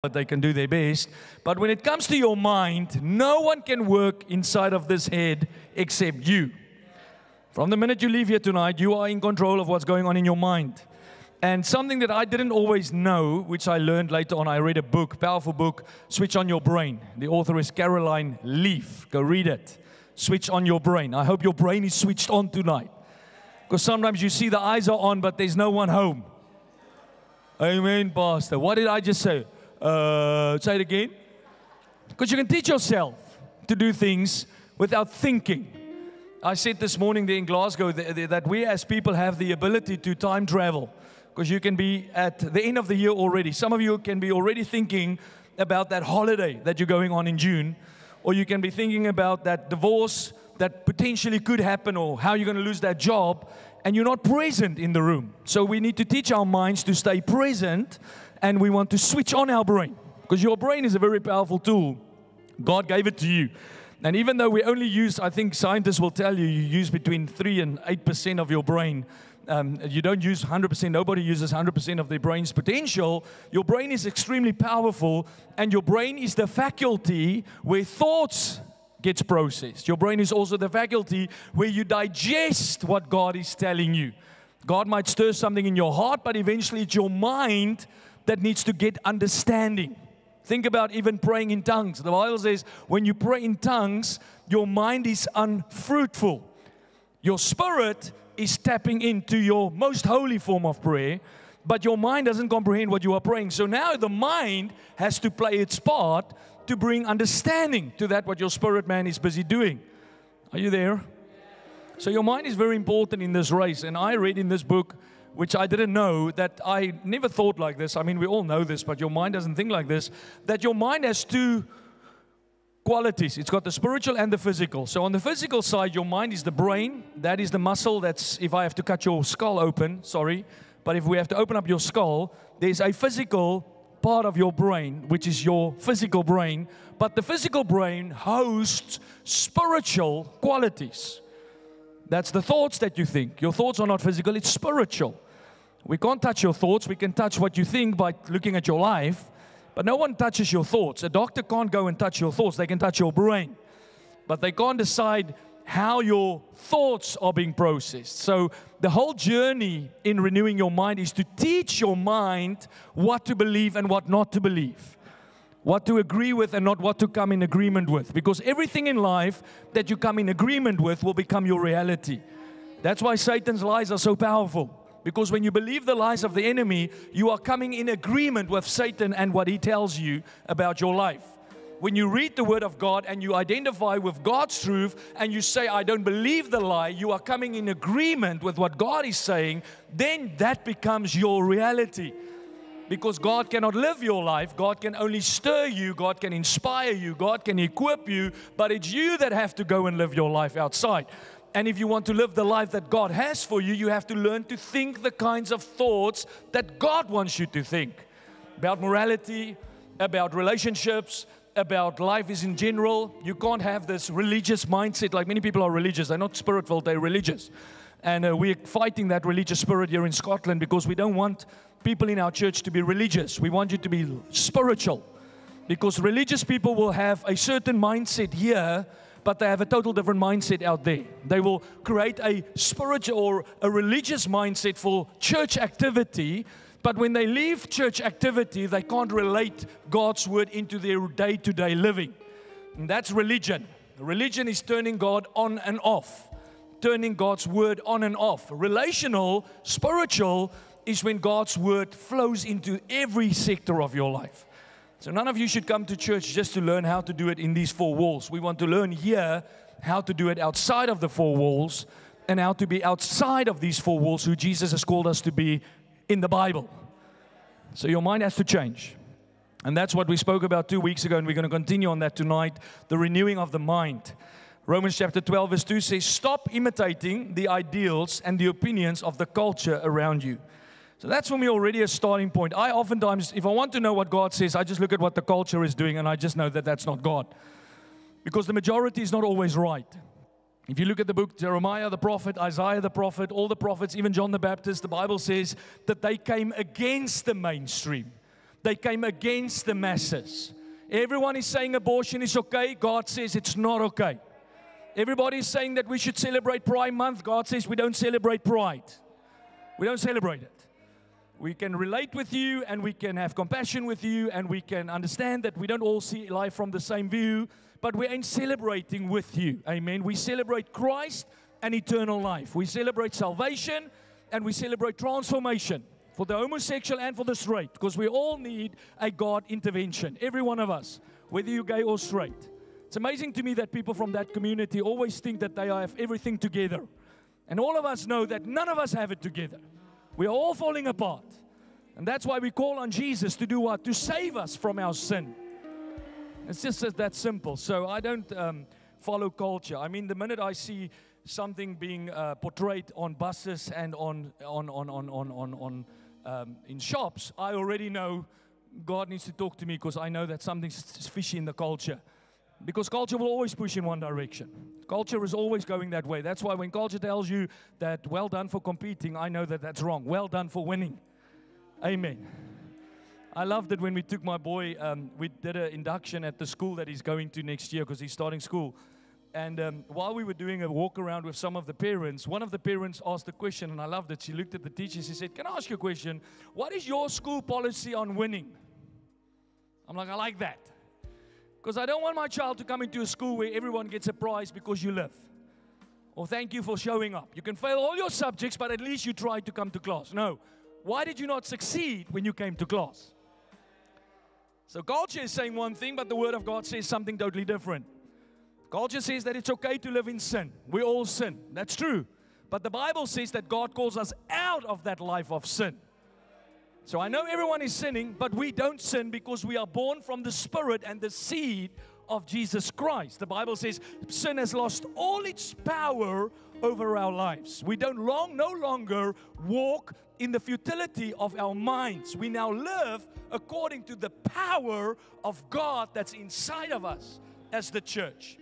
but they can do their best. But when it comes to your mind, no one can work inside of this head except you. From the minute you leave here tonight, you are in control of what's going on in your mind. And something that I didn't always know, which I learned later on, I read a book, powerful book, Switch on Your Brain. The author is Caroline Leaf. Go read it. Switch on your brain. I hope your brain is switched on tonight. Because sometimes you see the eyes are on, but there's no one home. Amen, Pastor. What did I just say? Say it again. Because you can teach yourself to do things without thinking. I said this morning there in Glasgow that we as people have the ability to time travel. Because you can be at the end of the year already. Some of you can be already thinking about that holiday that you're going on in June. Or you can be thinking about that divorce that potentially could happen, or how you're going to lose that job, and you're not present in the room. So we need to teach our minds to stay present, and we want to switch on our brain. Because your brain is a very powerful tool. God gave it to you. And even though we only use, I think scientists will tell you, you use between 3 and 8% of your brain. You don't use 100%. Nobody uses 100% of their brain's potential. Your brain is extremely powerful, and your brain is the faculty where thoughts gets processed. Your brain is also the faculty where you digest what God is telling you. God might stir something in your heart, but eventually it's your mind that needs to get understanding. Think about even praying in tongues. The Bible says when you pray in tongues, your mind is unfruitful. Your spirit is tapping into your most holy form of prayer, but your mind doesn't comprehend what you are praying. So now the mind has to play its part to bring understanding to that what your spirit man is busy doing. Are you there? So your mind is very important in this race. And I read in this book, which I didn't know, that I never thought like this. I mean, we all know this, but your mind doesn't think like this. That your mind has two qualities. It's got the spiritual and the physical. So on the physical side, your mind is the brain. That is the muscle that's, if I have to cut your skull open, sorry, but if we have to open up your skull, there's a physical part of your brain, which is your physical brain. But the physical brain hosts spiritual qualities. That's the thoughts that you think. Your thoughts are not physical, it's spiritual. We can't touch your thoughts. We can touch what you think by looking at your life. But no one touches your thoughts. A doctor can't go and touch your thoughts. They can touch your brain. But they can't decide how your thoughts are being processed. So the whole journey in renewing your mind is to teach your mind what to believe and what not to believe. What to agree with and not what to come in agreement with. Because everything in life that you come in agreement with will become your reality. That's why Satan's lies are so powerful. Because when you believe the lies of the enemy, you are coming in agreement with Satan and what he tells you about your life. When you read the Word of God and you identify with God's truth and you say, I don't believe the lie, you are coming in agreement with what God is saying, then that becomes your reality. Because God cannot live your life. God can only stir you. God can inspire you. God can equip you. But it's you that have to go and live your life outside. And if you want to live the life that God has for you, you have to learn to think the kinds of thoughts that God wants you to think. About morality, about relationships, about life is in general. You can't have this religious mindset. Like many people are religious. They're not spirit-filled, they're religious. And we're fighting that religious spirit here in Scotland because we don't want people in our church to be religious. We want you to be spiritual. Because religious people will have a certain mindset here, but they have a total different mindset out there. They will create a spiritual or a religious mindset for church activity, but when they leave church activity, they can't relate God's word into their day-to-day living. And that's religion. Religion is turning God on and off, turning God's word on and off. Relational, spiritual, is when God's word flows into every sector of your life. So none of you should come to church just to learn how to do it in these four walls. We want to learn here how to do it outside of the four walls and how to be outside of these four walls who Jesus has called us to be in the Bible. So your mind has to change. And that's what we spoke about 2 weeks ago, and we're going to continue on that tonight, the renewing of the mind. Romans chapter 12 verse 2 says, stop imitating the ideals and the opinions of the culture around you. So that's for me already a starting point. I oftentimes, if I want to know what God says, I just look at what the culture is doing and I just know that that's not God. Because the majority is not always right. If you look at the book, Jeremiah the prophet, Isaiah the prophet, all the prophets, even John the Baptist, the Bible says that they came against the mainstream. They came against the masses. Everyone is saying abortion is okay. God says it's not okay. Everybody is saying that we should celebrate Pride Month. God says we don't celebrate Pride. We don't celebrate it. We can relate with you, and we can have compassion with you, and we can understand that we don't all see life from the same view, but we ain't celebrating with you. Amen. We celebrate Christ and eternal life. We celebrate salvation, and we celebrate transformation for the homosexual and for the straight, because we all need a God intervention. Every one of us, whether you're gay or straight. It's amazing to me that people from that community always think that they have everything together. And all of us know that none of us have it together. We are all falling apart. And that's why we call on Jesus to do what? To save us from our sin. It's just that simple. So I don't follow culture. I mean, the minute I see something being portrayed on buses and in shops, I already know God needs to talk to me, because I know that something's fishy in the culture. Because culture will always push in one direction. Culture is always going that way. That's why when culture tells you that well done for competing, I know that that's wrong. Well done for winning. Amen. I loved it when we took my boy, we did an induction at the school that he's going to next year, because he's starting school. And while we were doing a walk around with some of the parents, one of the parents asked a question, and I loved it. She looked at the teacher. She said, "Can I ask you a question? What is your school policy on winning?" I'm like, I like that. Because I don't want my child to come into a school where everyone gets a prize because you live. Or thank you for showing up. You can fail all your subjects, but at least you tried to come to class. No. Why did you not succeed when you came to class? So culture is saying one thing, but the Word of God says something totally different. Culture says that it's okay to live in sin. We all sin. That's true. But the Bible says that God calls us out of that life of sin. So I know everyone is sinning, but we don't sin because we are born from the Spirit and the seed of Jesus Christ. The Bible says sin has lost all its power over our lives. We don't no longer walk in the futility of our minds. We now live according to the power of God that's inside of us as the church.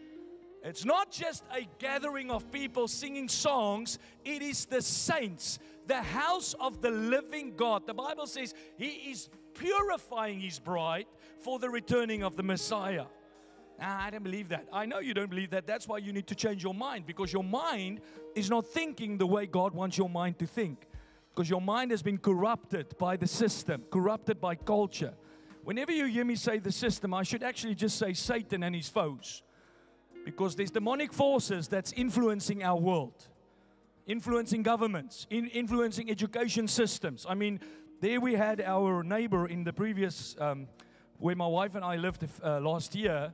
It's not just a gathering of people singing songs. It is the saints, the house of the living God. The Bible says He is purifying His bride for the returning of the Messiah. I don't believe that. I know you don't believe that. That's why you need to change your mind, because your mind is not thinking the way God wants your mind to think. Because your mind has been corrupted by the system, corrupted by culture. Whenever you hear me say the system, I should actually just say Satan and his foes. Because there's demonic forces that's influencing our world, influencing governments, influencing education systems. I mean, there we had our neighbor in the previous, where my wife and I lived last year,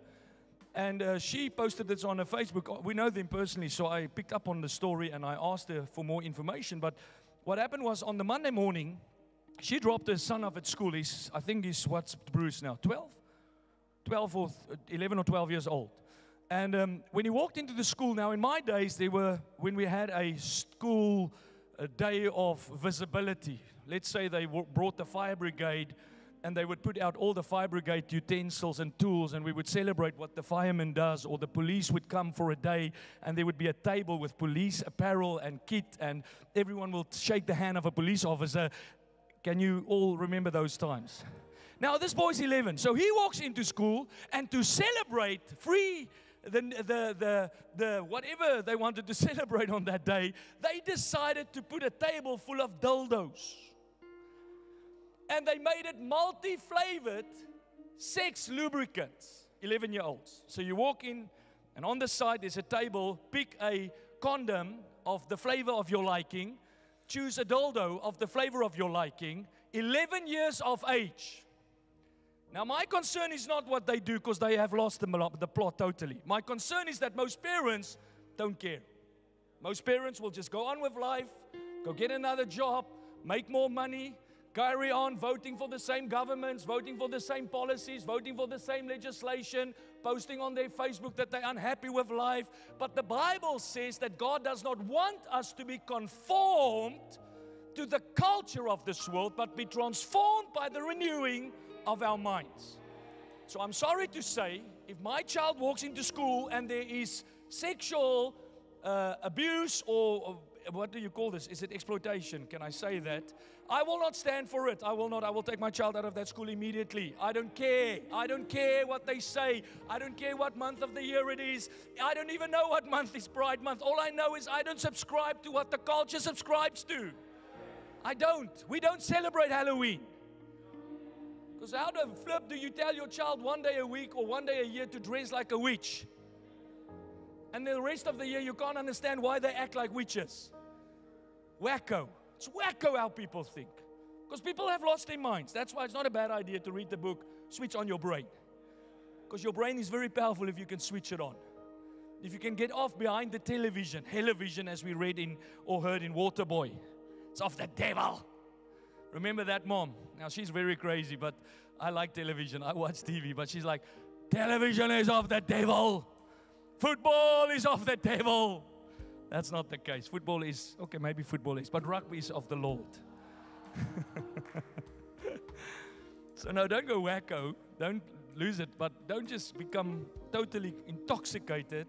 and she posted this on her Facebook. We know them personally, so I picked up on the story and I asked her for more information. But what happened was, on the Monday morning, she dropped her son off at school. I think he's, what's Bruce now, 12? 12 or 11 or 12 years old. And when he walked into the school, now in my days, when we had a school day of visibility, let's say they brought the fire brigade, and they would put out all the fire brigade utensils and tools, and we would celebrate what the fireman does, or the police would come for a day, and there would be a table with police apparel and kit, and everyone will shake the hand of a police officer. Can you all remember those times? Now, this boy's 11, so he walks into school, and to celebrate the whatever they wanted to celebrate on that day, they decided to put a table full of dildos. And they made it multi-flavored sex lubricants, 11-year-olds. So you walk in, and on the side there's a table. Pick a condom of the flavor of your liking. Choose a dildo of the flavor of your liking. 11 years of age. Now, my concern is not what they do, because they have lost the plot totally. My concern is that most parents don't care. Most parents will just go on with life, go get another job, make more money, carry on voting for the same governments, voting for the same policies, voting for the same legislation, posting on their Facebook that they're unhappy with life. But the Bible says that God does not want us to be conformed to the culture of this world, but be transformed by the renewing of our minds. So I'm sorry to say, if my child walks into school and there is sexual abuse or what do you call this? Is it exploitation? Can I say that? I will not stand for it. I will not. I will take my child out of that school immediately. I don't care. I don't care what they say. I don't care what month of the year it is. I don't even know what month is Pride Month. All I know is I don't subscribe to what the culture subscribes to. I don't. We don't celebrate Halloween. Because how the flip do you tell your child one day a week or one day a year to dress like a witch? And the rest of the year you can't understand why they act like witches. Wacko. It's wacko how people think. Because people have lost their minds. That's why it's not a bad idea to read the book, Switch on Your Brain. Because your brain is very powerful if you can switch it on. If you can get off behind the television, television as we read in or heard in Waterboy. It's of the devil. Remember that mom? Now she's very crazy, but I like television. I watch TV, but she's like, television is of the devil. Football is of the devil. That's not the case. Football is, okay, maybe football is, but rugby is of the Lord. So no, don't go wacko. Don't lose it, but don't just become totally intoxicated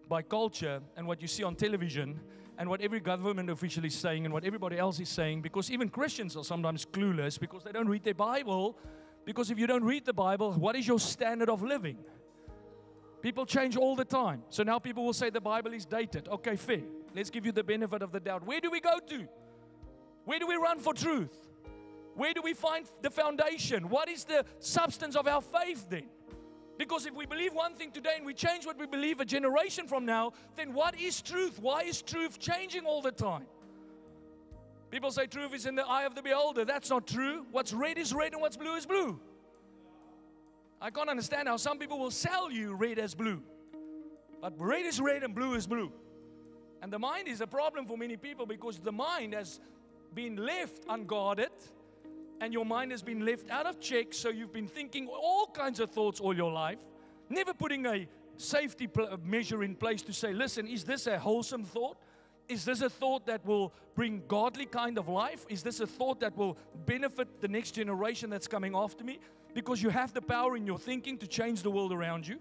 by culture and what you see on television and what every government official is saying and what everybody else is saying, because even Christians are sometimes clueless because they don't read their Bible. Because if you don't read the Bible, what is your standard of living? People change all the time. So now people will say the Bible is dated. Okay, fair. Let's give you the benefit of the doubt. Where do we go to? Where do we run for truth? Where do we find the foundation? What is the substance of our faith then? Because if we believe one thing today and we change what we believe a generation from now, then what is truth? Why is truth changing all the time? People say truth is in the eye of the beholder. That's not true. What's red is red and what's blue is blue. I can't understand how some people will sell you red as blue. But red is red and blue is blue. And the mind is a problem for many people because the mind has been left unguarded and your mind has been left out of check. So you've been thinking all kinds of thoughts all your life, never putting a safety measure in place to say, listen, is this a wholesome thought? Is this a thought that will bring godly kind of life? Is this a thought that will benefit the next generation that's coming after me? Because you have the power in your thinking to change the world around you.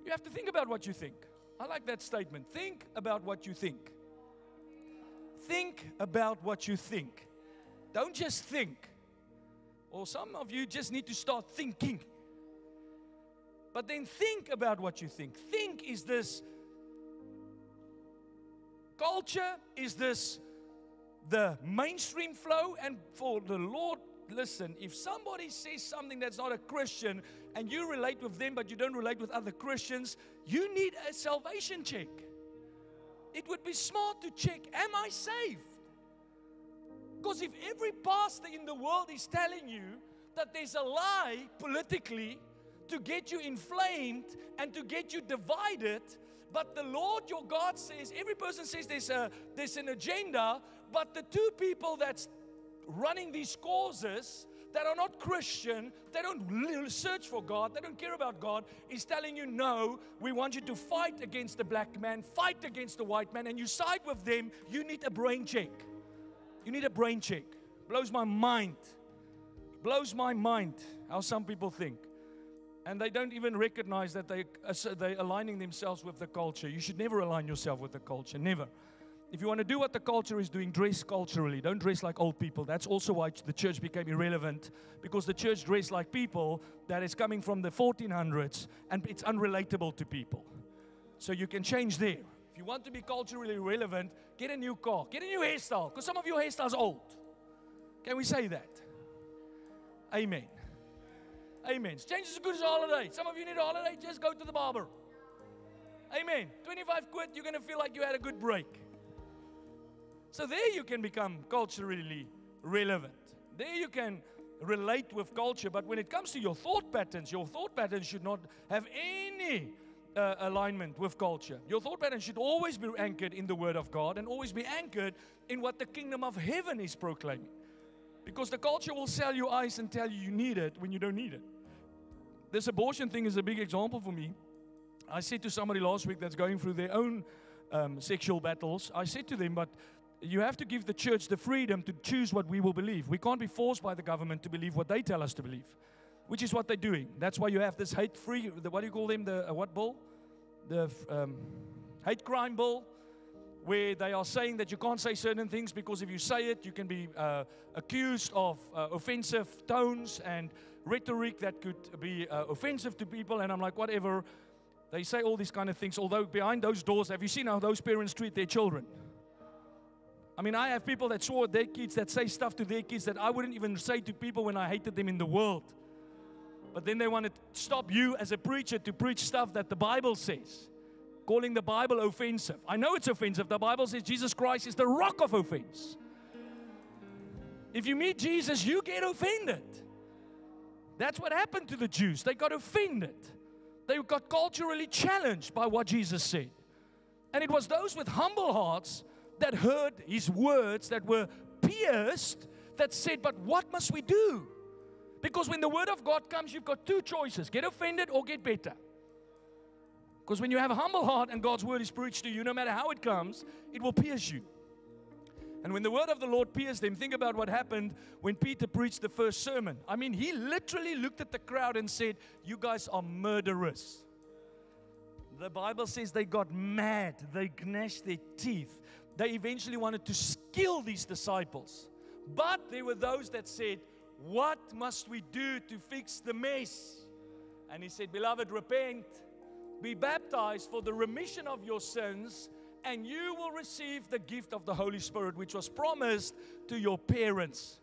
You have to think about what you think. I like that statement. Think about what you think. Think about what you think. Don't just think. Or some of you just need to start thinking. But then think about what you think. Think, is this culture? Is this the mainstream flow? And for the Lord, listen, if somebody says something that's not a Christian and you relate with them but you don't relate with other Christians, you need a salvation check. It would be smart to check, am I saved? Because if every pastor in the world is telling you that there's a lie politically to get you inflamed and to get you divided, but the Lord your God says, every person says there's an agenda, but the two people that's running these causes that are not Christian, they don't search for God, they don't care about God, is telling you, no, we want you to fight against the black man, fight against the white man, and you side with them, you need a brain check. You need a brain check. Blows my mind. Blows my mind how some people think. And they don't even recognize that they're aligning themselves with the culture. You should never align yourself with the culture, never. If you want to do what the culture is doing, dress culturally. Don't dress like old people. That's also why the church became irrelevant, because the church dressed like people that is coming from the 1400s and it's unrelatable to people. So you can change there. If you want to be culturally relevant, get a new car, get a new hairstyle, because some of your hairstyles are old. Can we say that? Amen. Amen. Change is as good as a holiday. Some of you need a holiday, just go to the barber. Amen. 25 quid, you're going to feel like you had a good break. So there you can become culturally relevant. There you can relate with culture. But when it comes to your thought patterns should not have any alignment with culture. Your thought pattern should always be anchored in the Word of God and always be anchored in what the kingdom of heaven is proclaiming. Because the culture will sell you ice and tell you you need it when you don't need it. This abortion thing is a big example for me. I said to somebody last week that's going through their own sexual battles, I said to them, but you have to give the church the freedom to choose what we will believe. We can't be forced by the government to believe what they tell us to believe, which is what they're doing. That's why you have this hate-free, what do you call them, the what bill? The hate crime bill. where they are saying that you can't say certain things because if you say it, you can be accused of offensive tones and rhetoric that could be offensive to people. And I'm like, whatever. They say all these kind of things, although behind those doors, have you seen how those parents treat their children? I mean, I have people that swore at their kids, that say stuff to their kids that I wouldn't even say to people when I hated them in the world. But then they want to stop you as a preacher to preach stuff that the Bible says, calling the Bible offensive. I know it's offensive. The Bible says Jesus Christ is the rock of offense. If you meet Jesus, you get offended. That's what happened to the Jews. They got offended. They got culturally challenged by what Jesus said. And it was those with humble hearts that heard His words, that were pierced, that said, but what must we do? Because when the Word of God comes, you've got two choices. Get offended or get better. Because when you have a humble heart and God's Word is preached to you, no matter how it comes, it will pierce you. And when the Word of the Lord pierced them, think about what happened when Peter preached the first sermon. I mean, he literally looked at the crowd and said, you guys are murderers. The Bible says they got mad. They gnashed their teeth. They eventually wanted to kill these disciples. But there were those that said, what must we do to fix the mess? And he said, beloved, repent, be baptized for the remission of your sins, and you will receive the gift of the Holy Spirit, which was promised to your parents.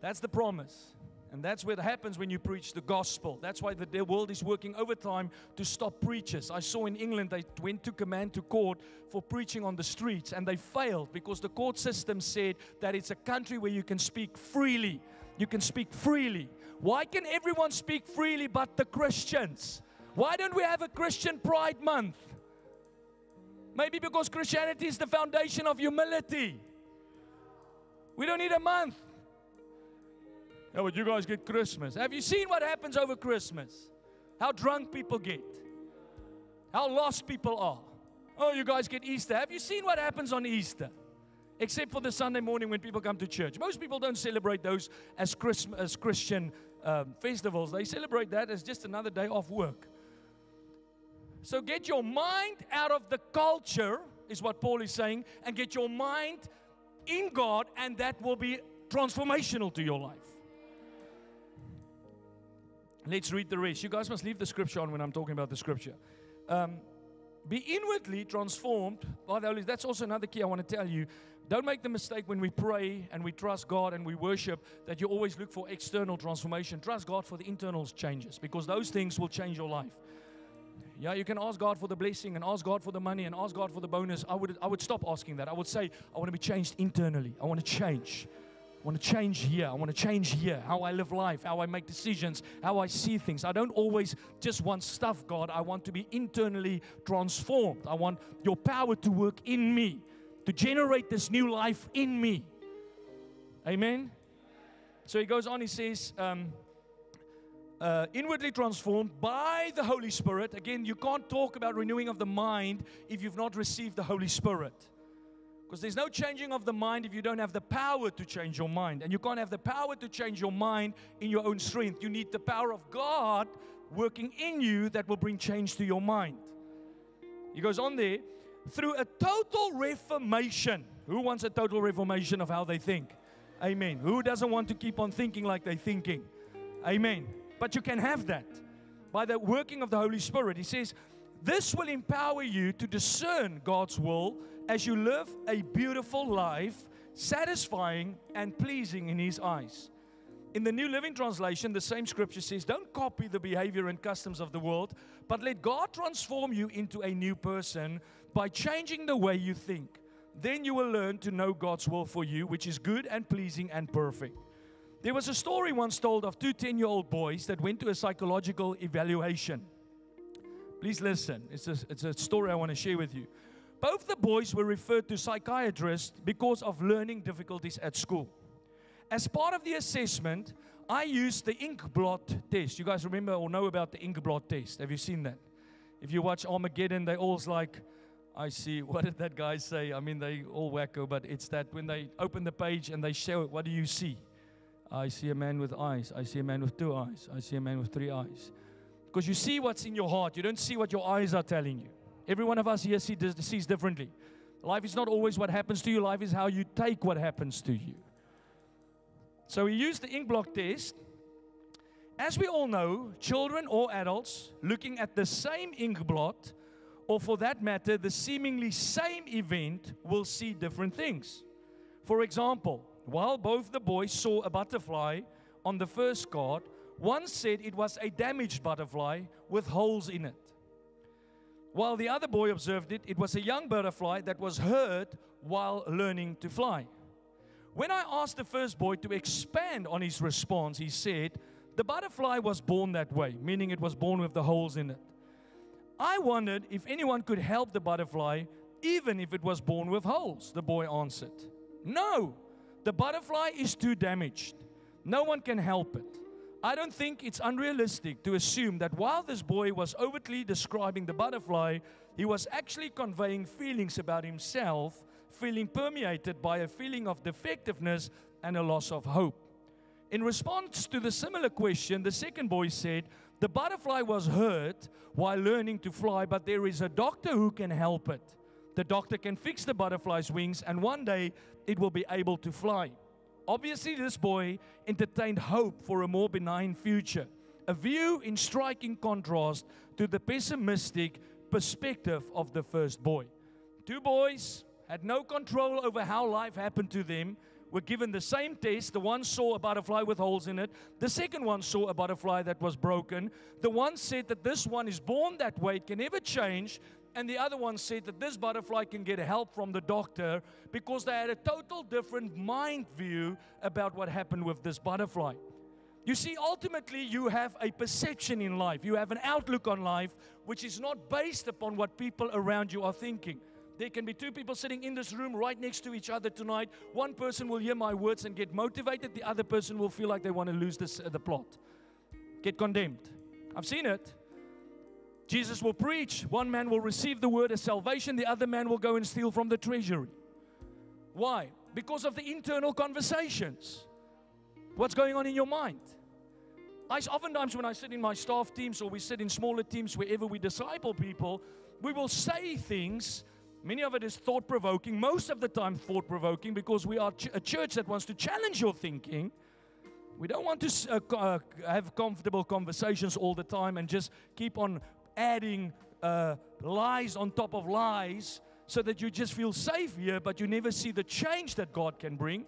That's the promise. And that's what happens when you preach the gospel. That's why the world is working overtime to stop preachers. I saw in England they took a man to court for preaching on the streets, and they failed because the court system said that it's a country where you can speak freely. You can speak freely. Why can everyone speak freely but the Christians? Why don't we have a Christian Pride Month? Maybe because Christianity is the foundation of humility. We don't need a month. Yeah, but you guys get Christmas. Have you seen what happens over Christmas? How drunk people get. How lost people are. Oh, you guys get Easter. Have you seen what happens on Easter? Except for the Sunday morning when people come to church. Most people don't celebrate those as Christian festivals. They celebrate that as just another day off work. So get your mind out of the culture, is what Paul is saying, and get your mind in God, and that will be transformational to your life. Let's read the rest. You guys must leave the scripture on when I'm talking about the scripture. Be inwardly transformed by the Holy Spirit. That's also another key I want to tell you. Don't make the mistake when we pray and we trust God and we worship that you always look for external transformation. Trust God for the internal changes, because those things will change your life. Yeah, you can ask God for the blessing and ask God for the money and ask God for the bonus. I would stop asking that. I would say, I want to be changed internally. I want to change. I want to change here. I want to change here. How I live life, how I make decisions, how I see things. I don't always just want stuff, God. I want to be internally transformed. I want your power to work in me, to generate this new life in me. Amen? So he goes on, he says, inwardly transformed by the Holy Spirit. Again, you can't talk about renewing of the mind if you've not received the Holy Spirit. Because there's no changing of the mind if you don't have the power to change your mind. And you can't have the power to change your mind in your own strength. You need the power of God working in you that will bring change to your mind. He goes on there, through a total reformation. Who wants a total reformation of how they think? Amen. Who doesn't want to keep on thinking like they're thinking? Amen. But you can have that by the working of the Holy Spirit. He says, this will empower you to discern God's will as you live a beautiful life, satisfying and pleasing in His eyes. In the New Living Translation, the same scripture says, don't copy the behavior and customs of the world, but let God transform you into a new person by changing the way you think. Then you will learn to know God's will for you, which is good and pleasing and perfect. There was a story once told of two 10-year-old boys that went to a psychological evaluation. Please listen. It's a story I want to share with you. Both the boys were referred to psychiatrists because of learning difficulties at school. As part of the assessment, I used the ink blot test. You guys remember or know about the ink blot test? Have you seen that? If you watch Armageddon, they always like, I see, what did that guy say? I mean, they all wacko, but it's that when they open the page and they show it, what do you see? I see a man with eyes. I see a man with 2 eyes. I see a man with 3 eyes. Because you see what's in your heart. You don't see what your eyes are telling you. Every one of us here sees differently. Life is not always what happens to you. Life is how you take what happens to you. So he used the ink blot test. As we all know, children or adults looking at the same ink blot, or for that matter, the seemingly same event, will see different things. For example, while both the boys saw a butterfly on the first card, one said it was a damaged butterfly with holes in it. While the other boy observed it, it was a young butterfly that was hurt while learning to fly. When I asked the first boy to expand on his response, he said, the butterfly was born that way, meaning it was born with the holes in it. I wondered if anyone could help the butterfly, even if it was born with holes, the boy answered. No, the butterfly is too damaged. No one can help it. I don't think it's unrealistic to assume that while this boy was overtly describing the butterfly, he was actually conveying feelings about himself, feeling permeated by a feeling of defectiveness and a loss of hope. In response to the similar question, the second boy said, the butterfly was hurt while learning to fly, but there is a doctor who can help it. The doctor can fix the butterfly's wings, and one day it will be able to fly. Obviously, this boy entertained hope for a more benign future, a view in striking contrast to the pessimistic perspective of the first boy. Two boys had no control over how life happened to them, were given the same test. The one saw a butterfly with holes in it. The second one saw a butterfly that was broken. The one said that this one is born that way, it can never change. And the other one said that this butterfly can get help from the doctor, because they had a total different mind view about what happened with this butterfly. You see, ultimately, you have a perception in life. You have an outlook on life which is not based upon what people around you are thinking. There can be two people sitting in this room right next to each other tonight. One person will hear my words and get motivated. The other person will feel like they want to lose the plot, get condemned. I've seen it. Jesus will preach. One man will receive the word of salvation. The other man will go and steal from the treasury. Why? Because of the internal conversations. What's going on in your mind? Oftentimes when I sit in my staff teams, or we sit in smaller teams, wherever we disciple people, we will say things. Many of it is thought-provoking. Most of the time thought-provoking, because we are a church that wants to challenge your thinking. We don't want to have comfortable conversations all the time and just keep on adding lies on top of lies so that you just feel safe here, but you never see the change that God can bring.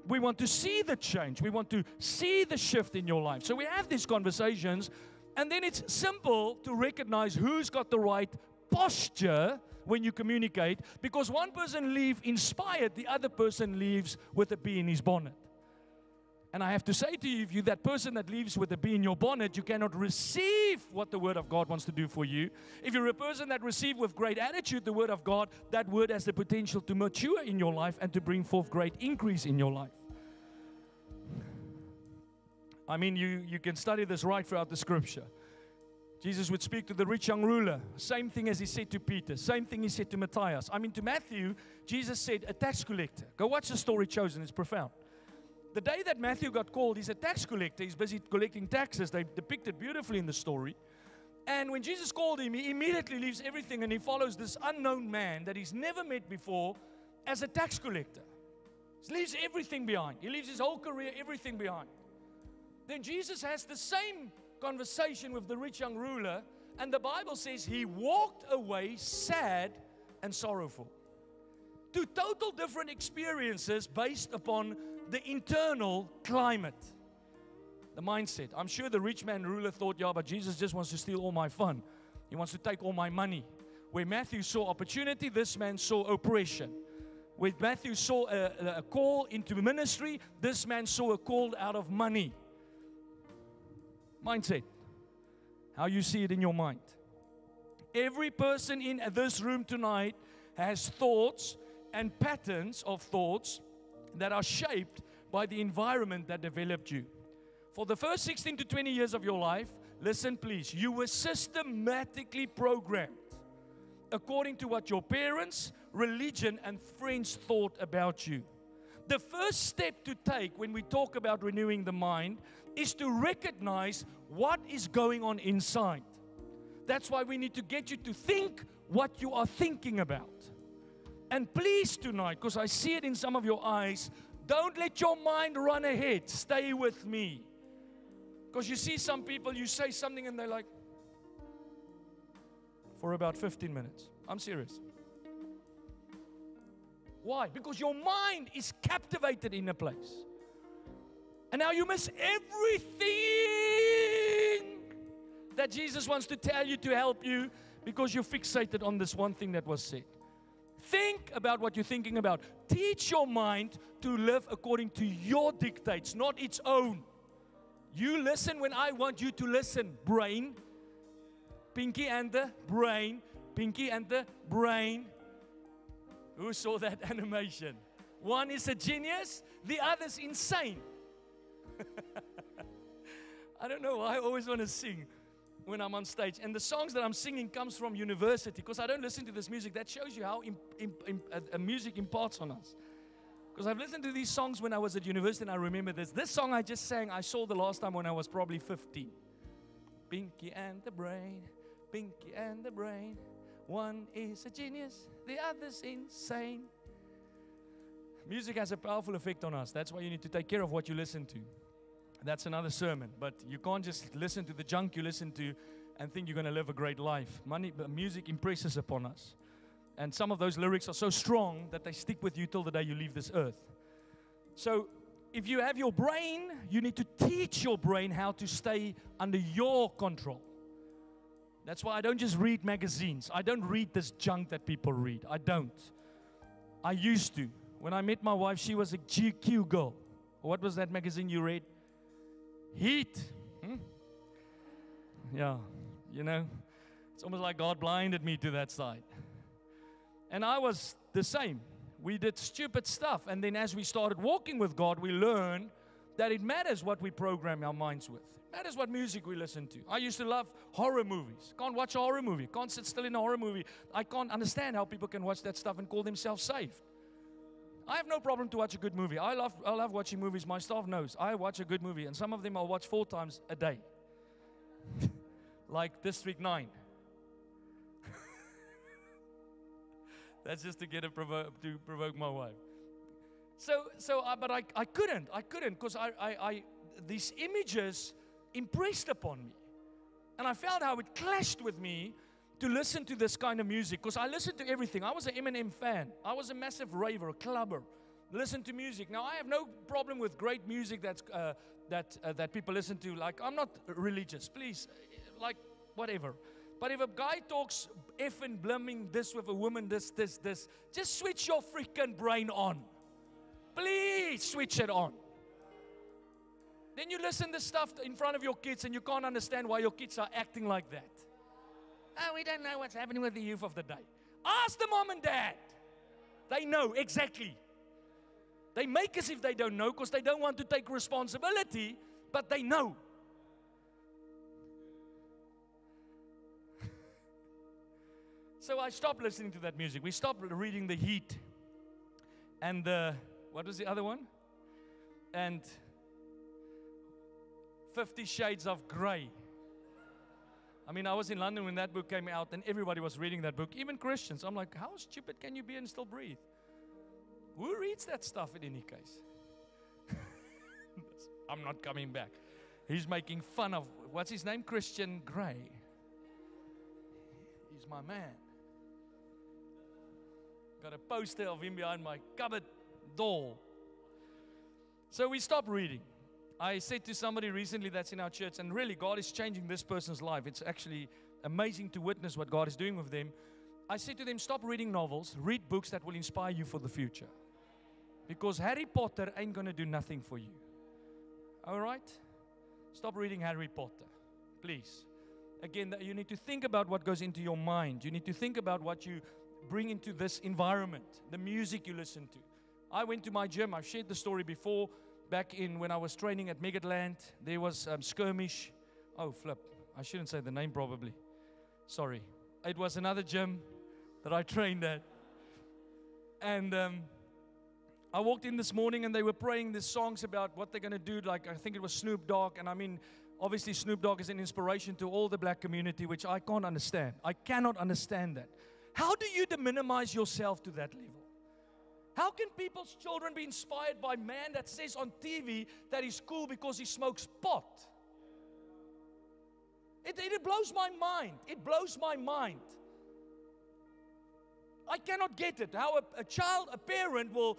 We want to see the change. We want to see the shift in your life. So we have these conversations, and then it's simple to recognize who's got the right posture when you communicate, because one person leaves inspired, the other person leaves with a bee in his bonnet. And I have to say to you, if you're that person that leaves with a bee in your bonnet, you cannot receive what the Word of God wants to do for you. If you're a person that receives with great attitude the Word of God, that Word has the potential to mature in your life and to bring forth great increase in your life. I mean, you can study this right throughout the Scripture. Jesus would speak to the rich young ruler. Same thing as he said to Peter. Same thing he said to Matthias. I mean, to Matthew, Jesus said, a tax collector. Go watch the story Chosen. It's profound. The day that Matthew got called, he's a tax collector. He's busy collecting taxes. They depict it beautifully in the story. And when Jesus called him, he immediately leaves everything and he follows this unknown man that he's never met before as a tax collector. He leaves everything behind. He leaves his whole career, everything behind. Then Jesus has the same conversation with the rich young ruler, and the Bible says he walked away sad and sorrowful. Two total different experiences based upon the internal climate, the mindset. I'm sure the rich man ruler thought, yeah, but Jesus just wants to steal all my fun. He wants to take all my money. Where Matthew saw opportunity, this man saw oppression. Where Matthew saw a call into ministry, this man saw a call out of money. Mindset. How you see it in your mind. Every person in this room tonight has thoughts and patterns of thoughts that are shaped by the environment that developed you. For the first 16 to 20 years of your life, listen please, you were systematically programmed according to what your parents, religion, and friends thought about you. The first step to take when we talk about renewing the mind is to recognize what is going on inside. That's why we need to get you to think what you are thinking about. And please tonight, because I see it in some of your eyes, don't let your mind run ahead. Stay with me. Because you see some people, you say something and they're like, for about 15 minutes. I'm serious. Why? Because your mind is captivated in a place. And now you miss everything that Jesus wants to tell you to help you because you're fixated on this one thing that was said. Think about what you're thinking about. Teach your mind to live according to your dictates, not its own. You listen when I want you to listen, brain. Pinky and the brain. Pinky and the brain. Who saw that animation? One is a genius, the other's insane. I don't know why I always want to sing when I'm on stage. And the songs that I'm singing comes from university because I don't listen to this music. That shows you how music imparts on us. Because I've listened to these songs when I was at university and I remember this. This song I just sang, I saw the last time when I was probably 15. Pinky and the brain, Pinky and the brain. One is a genius, the other's insane. Music has a powerful effect on us. That's why you need to take care of what you listen to. That's another sermon. But you can't just listen to the junk you listen to and think you're going to live a great life. Music impresses upon us. And some of those lyrics are so strong that they stick with you till the day you leave this earth. So if you have your brain, you need to teach your brain how to stay under your control. That's why I don't just read magazines. I don't read this junk that people read. I don't. I used to. When I met my wife, she was a GQ girl. What was that magazine you read? Heat. Yeah, you know, it's almost like God blinded me to that side. And I was the same. We did stupid stuff. And then as we started walking with God, we learned that it matters what we program our minds with. It matters what music we listen to. I used to love horror movies. Can't watch a horror movie. Can't sit still in a horror movie. I can't understand how people can watch that stuff and call themselves saved. I have no problem to watch a good movie. I love watching movies. My staff knows. I watch a good movie. And some of them I'll watch 4 times a day. Like District 9. That's just to get to provoke my wife. But I couldn't because these images impressed upon me. And I found how it clashed with me to listen to this kind of music because I listened to everything. I was an Eminem fan. I was a massive raver, a clubber. Listen to music. Now, I have no problem with great music that people listen to. Like, I'm not religious. Please, like, whatever. But if a guy talks effing blimming this with a woman, this, just switch your freaking brain on. Please switch it on. Then you listen to stuff in front of your kids and you can't understand why your kids are acting like that. Oh, we don't know what's happening with the youth of the day. Ask the mom and dad. They know exactly. They make as if they don't know because they don't want to take responsibility, but they know. So I stopped listening to that music. We stopped reading The Heat. And what was the other one? And 50 Shades of Grey. I mean, I was in London when that book came out and everybody was reading that book, even Christians. I'm like, how stupid can you be and still breathe? Who reads that stuff in any case? I'm not coming back. He's making fun of, what's his name? Christian Grey. He's my man. Got a poster of him behind my cupboard door. So we stopped reading. I said to somebody recently that's in our church, and really God is changing this person's life. It's actually amazing to witness what God is doing with them. I said to them, stop reading novels, read books that will inspire you for the future. Because Harry Potter ain't going to do nothing for you. All right? Stop reading Harry Potter, please. Again, you need to think about what goes into your mind. You need to think about what you bring into this environment, the music you listen to. I went to my gym. I've shared the story before. Back in when I was training at Megatland, there was skirmish. Oh, flip. I shouldn't say the name probably. Sorry. It was another gym that I trained at. And I walked in this morning and they were praying these songs about what they're going to do. Like, I think it was Snoop Dogg. And I mean, obviously Snoop Dogg is an inspiration to all the black community, which I can't understand. I cannot understand that. How do you minimize yourself to that level? How can people's children be inspired by a man that says on TV that he's cool because he smokes pot? It blows my mind. It blows my mind. I cannot get it. How a parent will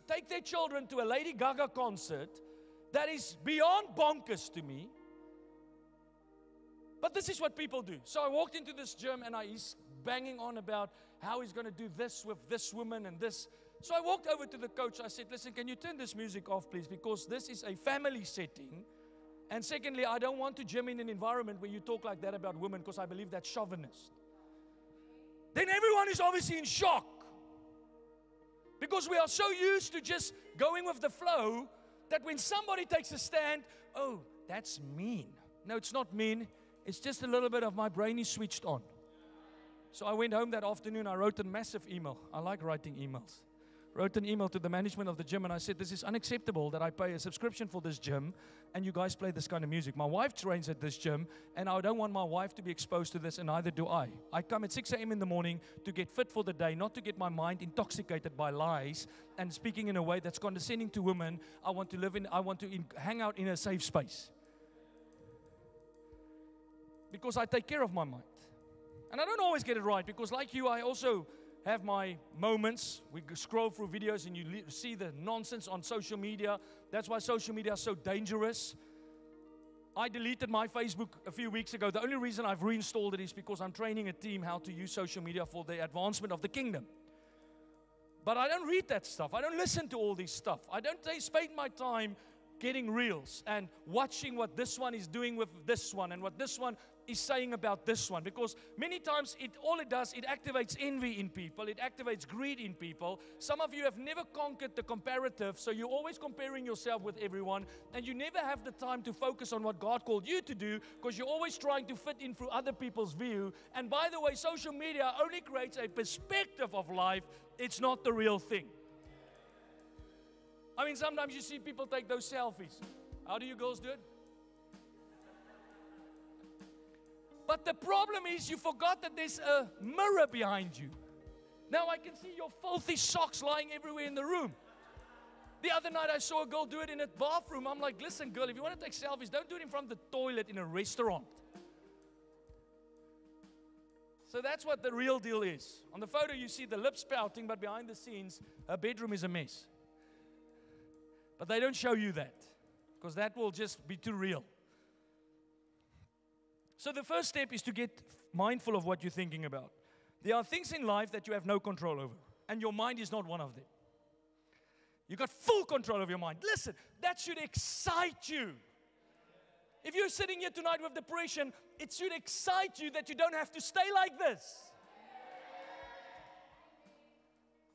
take their children to a Lady Gaga concert that is beyond bonkers to me. But this is what people do. So I walked into this gym and he's banging on about how he's going to do this with this woman and this. So I walked over to the coach. I said, listen, can you turn this music off, please? Because this is a family setting. And secondly, I don't want to gym in an environment where you talk like that about women because I believe that's chauvinist. Then everyone is obviously in shock. Because we are so used to just going with the flow that when somebody takes a stand, oh, that's mean. No, it's not mean. It's just a little bit of my brain is switched on. So I went home that afternoon. I wrote a massive email. I like writing emails. Wrote an email to the management of the gym and I said, this is unacceptable that I pay a subscription for this gym and you guys play this kind of music. My wife trains at this gym and I don't want my wife to be exposed to this and neither do I. I come at 6 a.m. in the morning to get fit for the day, not to get my mind intoxicated by lies and speaking in a way that's condescending to women. I want to hang out in a safe space. Because I take care of my mind. And I don't always get it right because like you, I also have my moments. We scroll through videos and you see the nonsense on social media. That's why social media is so dangerous. I deleted my Facebook a few weeks ago. The only reason I've reinstalled it is because I'm training a team how to use social media for the advancement of the kingdom. But I don't read that stuff. I don't listen to all this stuff. I don't spend my time getting reels and watching what this one is doing with this one and what this one is saying about this one. Because many times all it does, it activates envy in people. It activates greed in people. Some of you have never conquered the comparative, so you're always comparing yourself with everyone and you never have the time to focus on what God called you to do because you're always trying to fit in through other people's view. And by the way, social media only creates a perspective of life. It's not the real thing. I mean, sometimes you see people take those selfies. How do you girls do it? But the problem is you forgot that there's a mirror behind you. Now I can see your filthy socks lying everywhere in the room. The other night I saw a girl do it in a bathroom. I'm like, listen girl, if you want to take selfies, don't do it in front of the toilet in a restaurant. So that's what the real deal is. On the photo you see the lips pouting, but behind the scenes, her bedroom is a mess. But they don't show you that because that will just be too real. So the first step is to get mindful of what you're thinking about. There are things in life that you have no control over, and your mind is not one of them. You got full control of your mind. Listen, that should excite you. If you're sitting here tonight with depression, it should excite you that you don't have to stay like this.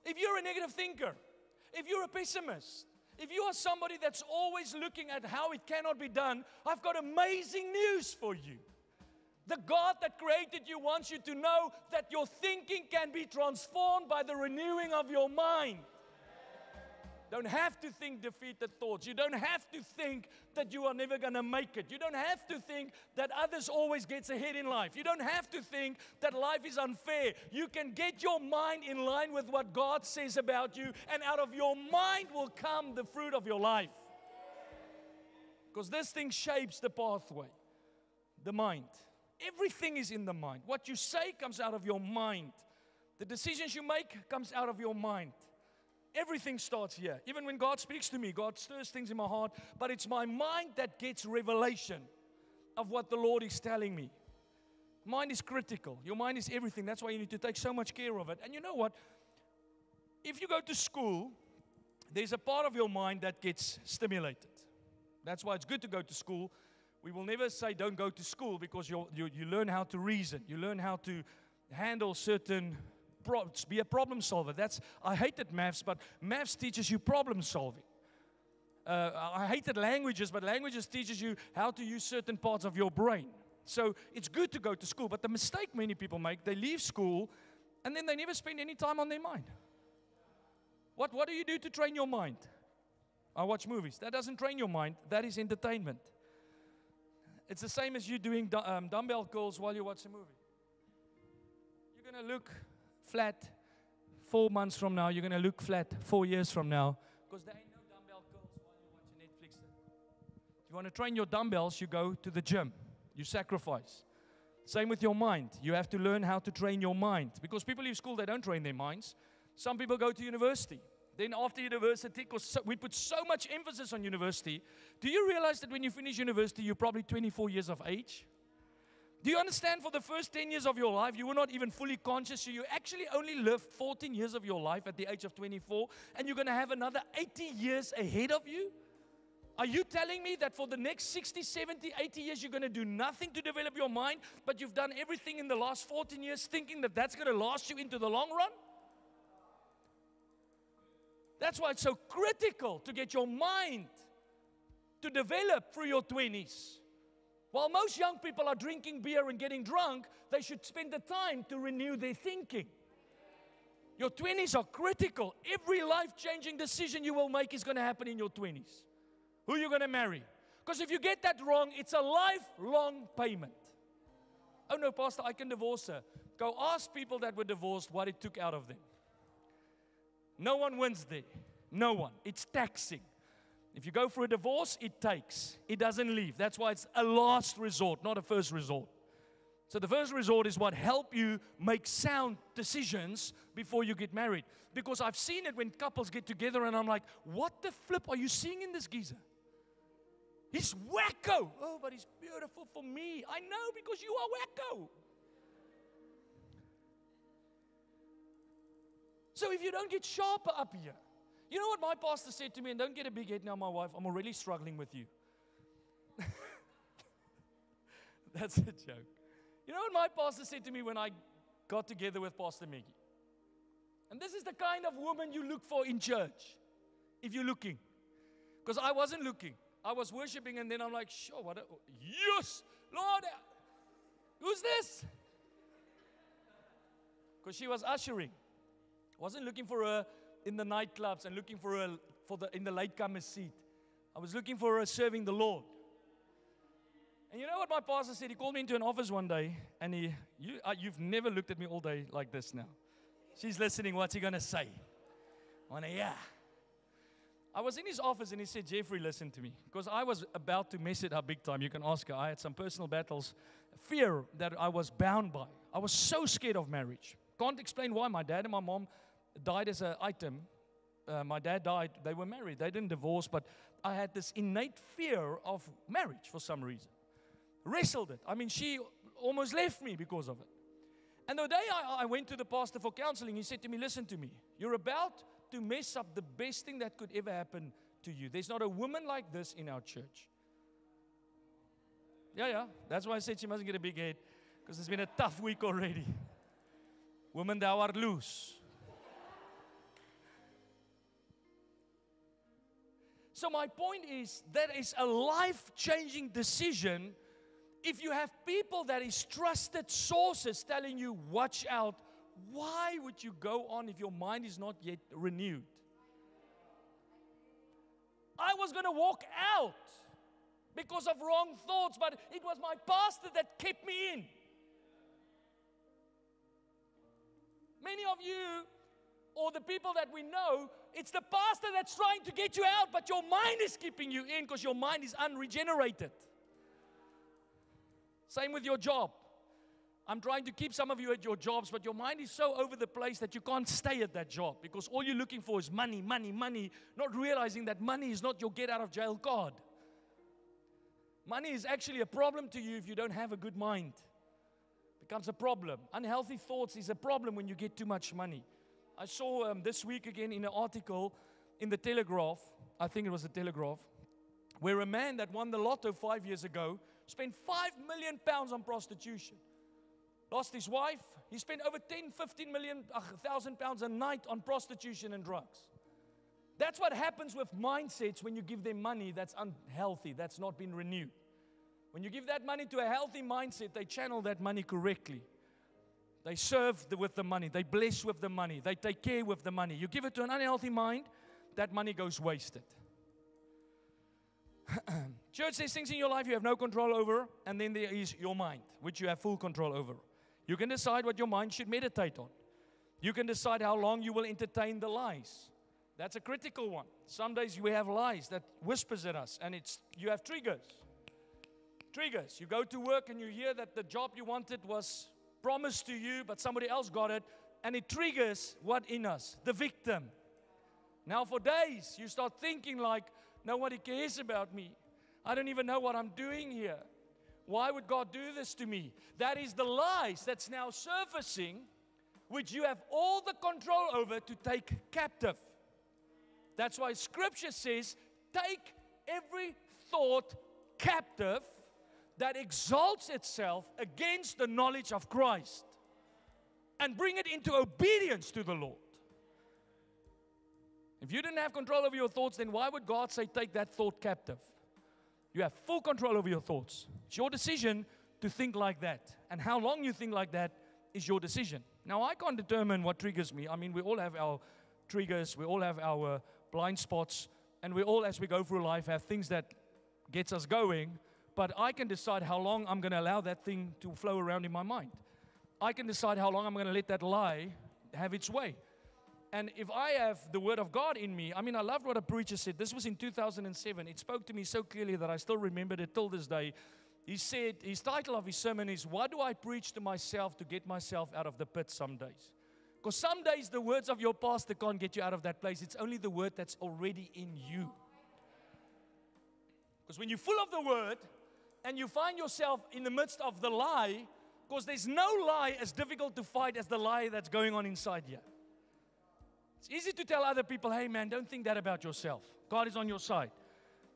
If you're a negative thinker, if you're a pessimist, if you are somebody that's always looking at how it cannot be done, I've got amazing news for you. The God that created you wants you to know that your thinking can be transformed by the renewing of your mind. Don't have to think defeated thoughts. You don't have to think that you are never going to make it. You don't have to think that others always gets ahead in life. You don't have to think that life is unfair. You can get your mind in line with what God says about you, and out of your mind will come the fruit of your life. Because this thing shapes the pathway, the mind. Everything is in the mind. What you say comes out of your mind. The decisions you make comes out of your mind. Everything starts here. Even when God speaks to me, God stirs things in my heart, but it's my mind that gets revelation of what the Lord is telling me. Mind is critical. Your mind is everything. That's why you need to take so much care of it. And you know what? If you go to school, there's a part of your mind that gets stimulated. That's why it's good to go to school. We will never say don't go to school because you learn how to reason. You learn how to handle certain be a problem solver. I hated maths, but maths teaches you problem solving. I hated languages, but languages teaches you how to use certain parts of your brain. So it's good to go to school, but the mistake many people make, they leave school and then they never spend any time on their mind. What do you do to train your mind? I watch movies. That doesn't train your mind. That is entertainment. It's the same as you doing dumbbell curls while you watch a movie. You're going to look flat 4 months from now, you're going to look flat 4 years from now. Because there ain't no dumbbell curls while you're watching Netflix. If you want to train your dumbbells, you go to the gym. You sacrifice. Same with your mind. You have to learn how to train your mind. Because people leave school, they don't train their minds. Some people go to university. Then after university, because we put so much emphasis on university, do you realize that when you finish university, you're probably 24 years of age? Do you understand for the first 10 years of your life, you were not even fully conscious, so you actually only lived 14 years of your life at the age of 24, and you're going to have another 80 years ahead of you? Are you telling me that for the next 60, 70, 80 years, you're going to do nothing to develop your mind, but you've done everything in the last 14 years thinking that that's going to last you into the long run? That's why it's so critical to get your mind to develop through your 20s. While most young people are drinking beer and getting drunk, they should spend the time to renew their thinking. Your 20s are critical. Every life-changing decision you will make is going to happen in your 20s. Who you're going to marry. Because if you get that wrong, it's a lifelong payment. Oh no, Pastor, I can divorce her. Go ask people that were divorced what it took out of them. No one wins there. No one. It's taxing. If you go for a divorce, it takes. It doesn't leave. That's why it's a last resort, not a first resort. So the first resort is what help you make sound decisions before you get married. Because I've seen it when couples get together and I'm like, what the flip are you seeing in this geezer? He's wacko. Oh, but he's beautiful for me. I know, because you are wacko. So if you don't get sharper up here, you know what my pastor said to me, and don't get a big head now, my wife, I'm already struggling with you. That's a joke. You know what my pastor said to me when I got together with Pastor Maggie? And this is the kind of woman you look for in church, if you're looking. Because I wasn't looking. I was worshiping, and then I'm like, sure, what? Yes, Lord, who's this? Because she was ushering. Wasn't looking for her in the nightclubs and looking for her in the latecomer seat. I was looking for her serving the Lord. And you know what my pastor said? He called me into an office one day, and you've never looked at me all day like this now. She's listening. What's he going to say? I want to hear. I was in his office, and he said, Jeffrey, listen to me. Because I was about to mess it up big time. You can ask her. I had some personal battles, fear that I was bound by. I was so scared of marriage. Can't explain why. My dad and my mom died as an item. My dad died. They were married. They didn't divorce, but I had this innate fear of marriage for some reason. Wrestled it. I mean, she almost left me because of it. And the day I went to the pastor for counseling, he said to me, listen to me. You're about to mess up the best thing that could ever happen to you. There's not a woman like this in our church. Yeah. That's why I said she mustn't get a big head, because it's been a tough week already. Woman, thou art loose. So my point is, that is a life-changing decision if you have people that is trusted sources telling you, watch out. Why would you go on if your mind is not yet renewed? I was going to walk out because of wrong thoughts, but it was my pastor that kept me in. Many of you, or the people that we know, it's the pastor that's trying to get you out, but your mind is keeping you in because your mind is unregenerated. Same with your job. I'm trying to keep some of you at your jobs, but your mind is so over the place that you can't stay at that job because all you're looking for is money, money, money, not realizing that money is not your get out of jail card. Money is actually a problem to you if you don't have a good mind. It becomes a problem. Unhealthy thoughts is a problem when you get too much money. I saw this week again in an article in the Telegraph, I think it was the Telegraph, where a man that won the lotto 5 years ago spent £5 million on prostitution. Lost his wife. He spent over 1,000 pounds a night on prostitution and drugs. That's what happens with mindsets when you give them money that's unhealthy, that's not been renewed. When you give that money to a healthy mindset, they channel that money correctly. They serve with the money. They bless with the money. They take care with the money. You give it to an unhealthy mind, that money goes wasted. Church, there's things in your life you have no control over, and then there is your mind, which you have full control over. You can decide what your mind should meditate on. You can decide how long you will entertain the lies. That's a critical one. Some days we have lies that whispers at us, and you have triggers. Triggers. You go to work and you hear that the job you wanted was promised to you, but somebody else got it, and it triggers what in us? The victim. Now for days, you start thinking like, nobody cares about me. I don't even know what I'm doing here. Why would God do this to me? That is the lies that's now surfacing, which you have all the control over to take captive. That's why Scripture says, take every thought captive that exalts itself against the knowledge of Christ and bring it into obedience to the Lord. If you didn't have control over your thoughts, then why would God say, take that thought captive? You have full control over your thoughts. It's your decision to think like that. And how long you think like that is your decision. Now, I can't determine what triggers me. I mean, we all have our triggers. We all have our blind spots. And we all, as we go through life, have things that gets us going. But I can decide how long I'm going to allow that thing to flow around in my mind. I can decide how long I'm going to let that lie have its way. And if I have the Word of God in me, I mean, I loved what a preacher said. This was in 2007. It spoke to me so clearly that I still remembered it till this day. He said, his title of his sermon is, why do I preach to myself to get myself out of the pit some days? Because some days the words of your pastor can't get you out of that place. It's only the Word that's already in you. Because when you're full of the Word and you find yourself in the midst of the lie, because there's no lie as difficult to fight as the lie that's going on inside you. It's easy to tell other people, hey man, don't think that about yourself. God is on your side.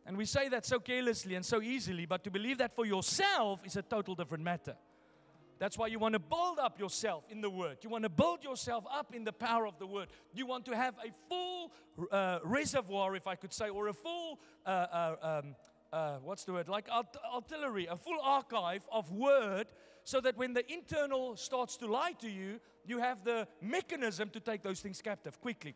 And we say that so carelessly and so easily, but to believe that for yourself is a total different matter. That's why you want to build up yourself in the Word. You want to build yourself up in the power of the Word. You want to have a full reservoir, if I could say, or a full, like artillery, a full archive of Word, so that when the internal starts to lie to you, you have the mechanism to take those things captive quickly.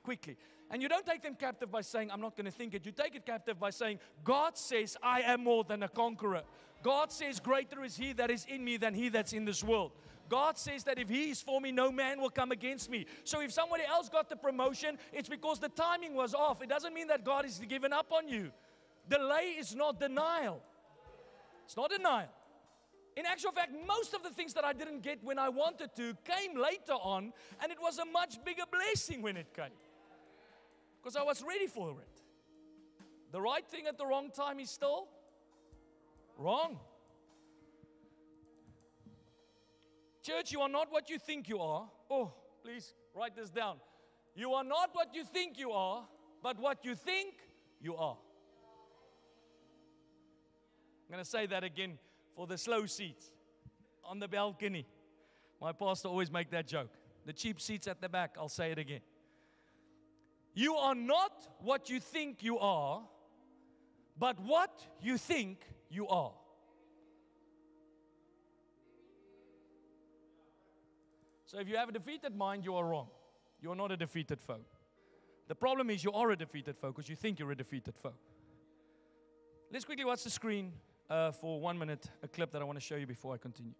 And you don't take them captive by saying, I'm not going to think it. You take it captive by saying, God says, I am more than a conqueror. God says, greater is He that is in me than he that's in this world. God says that if He is for me, no man will come against me. So if somebody else got the promotion, it's because the timing was off. It doesn't mean that God is given up on you. Delay is not denial. It's not denial. In actual fact, most of the things that I didn't get when I wanted to came later on, and it was a much bigger blessing when it came. Because I was ready for it. The right thing at the wrong time is still wrong. Church, you are not what you think you are. Oh, please write this down. You are not what you think you are, but what you think you are. I'm going to say that again. For the slow seats on the balcony. My pastor always make that joke. The cheap seats at the back, I'll say it again. You are not what you think you are, but what you think you are. So if you have a defeated mind, you are wrong. You are not a defeated foe. The problem is you are a defeated foe because you think you're a defeated foe. Let's quickly watch the screen. For 1 minute, a clip that I want to show you before I continue.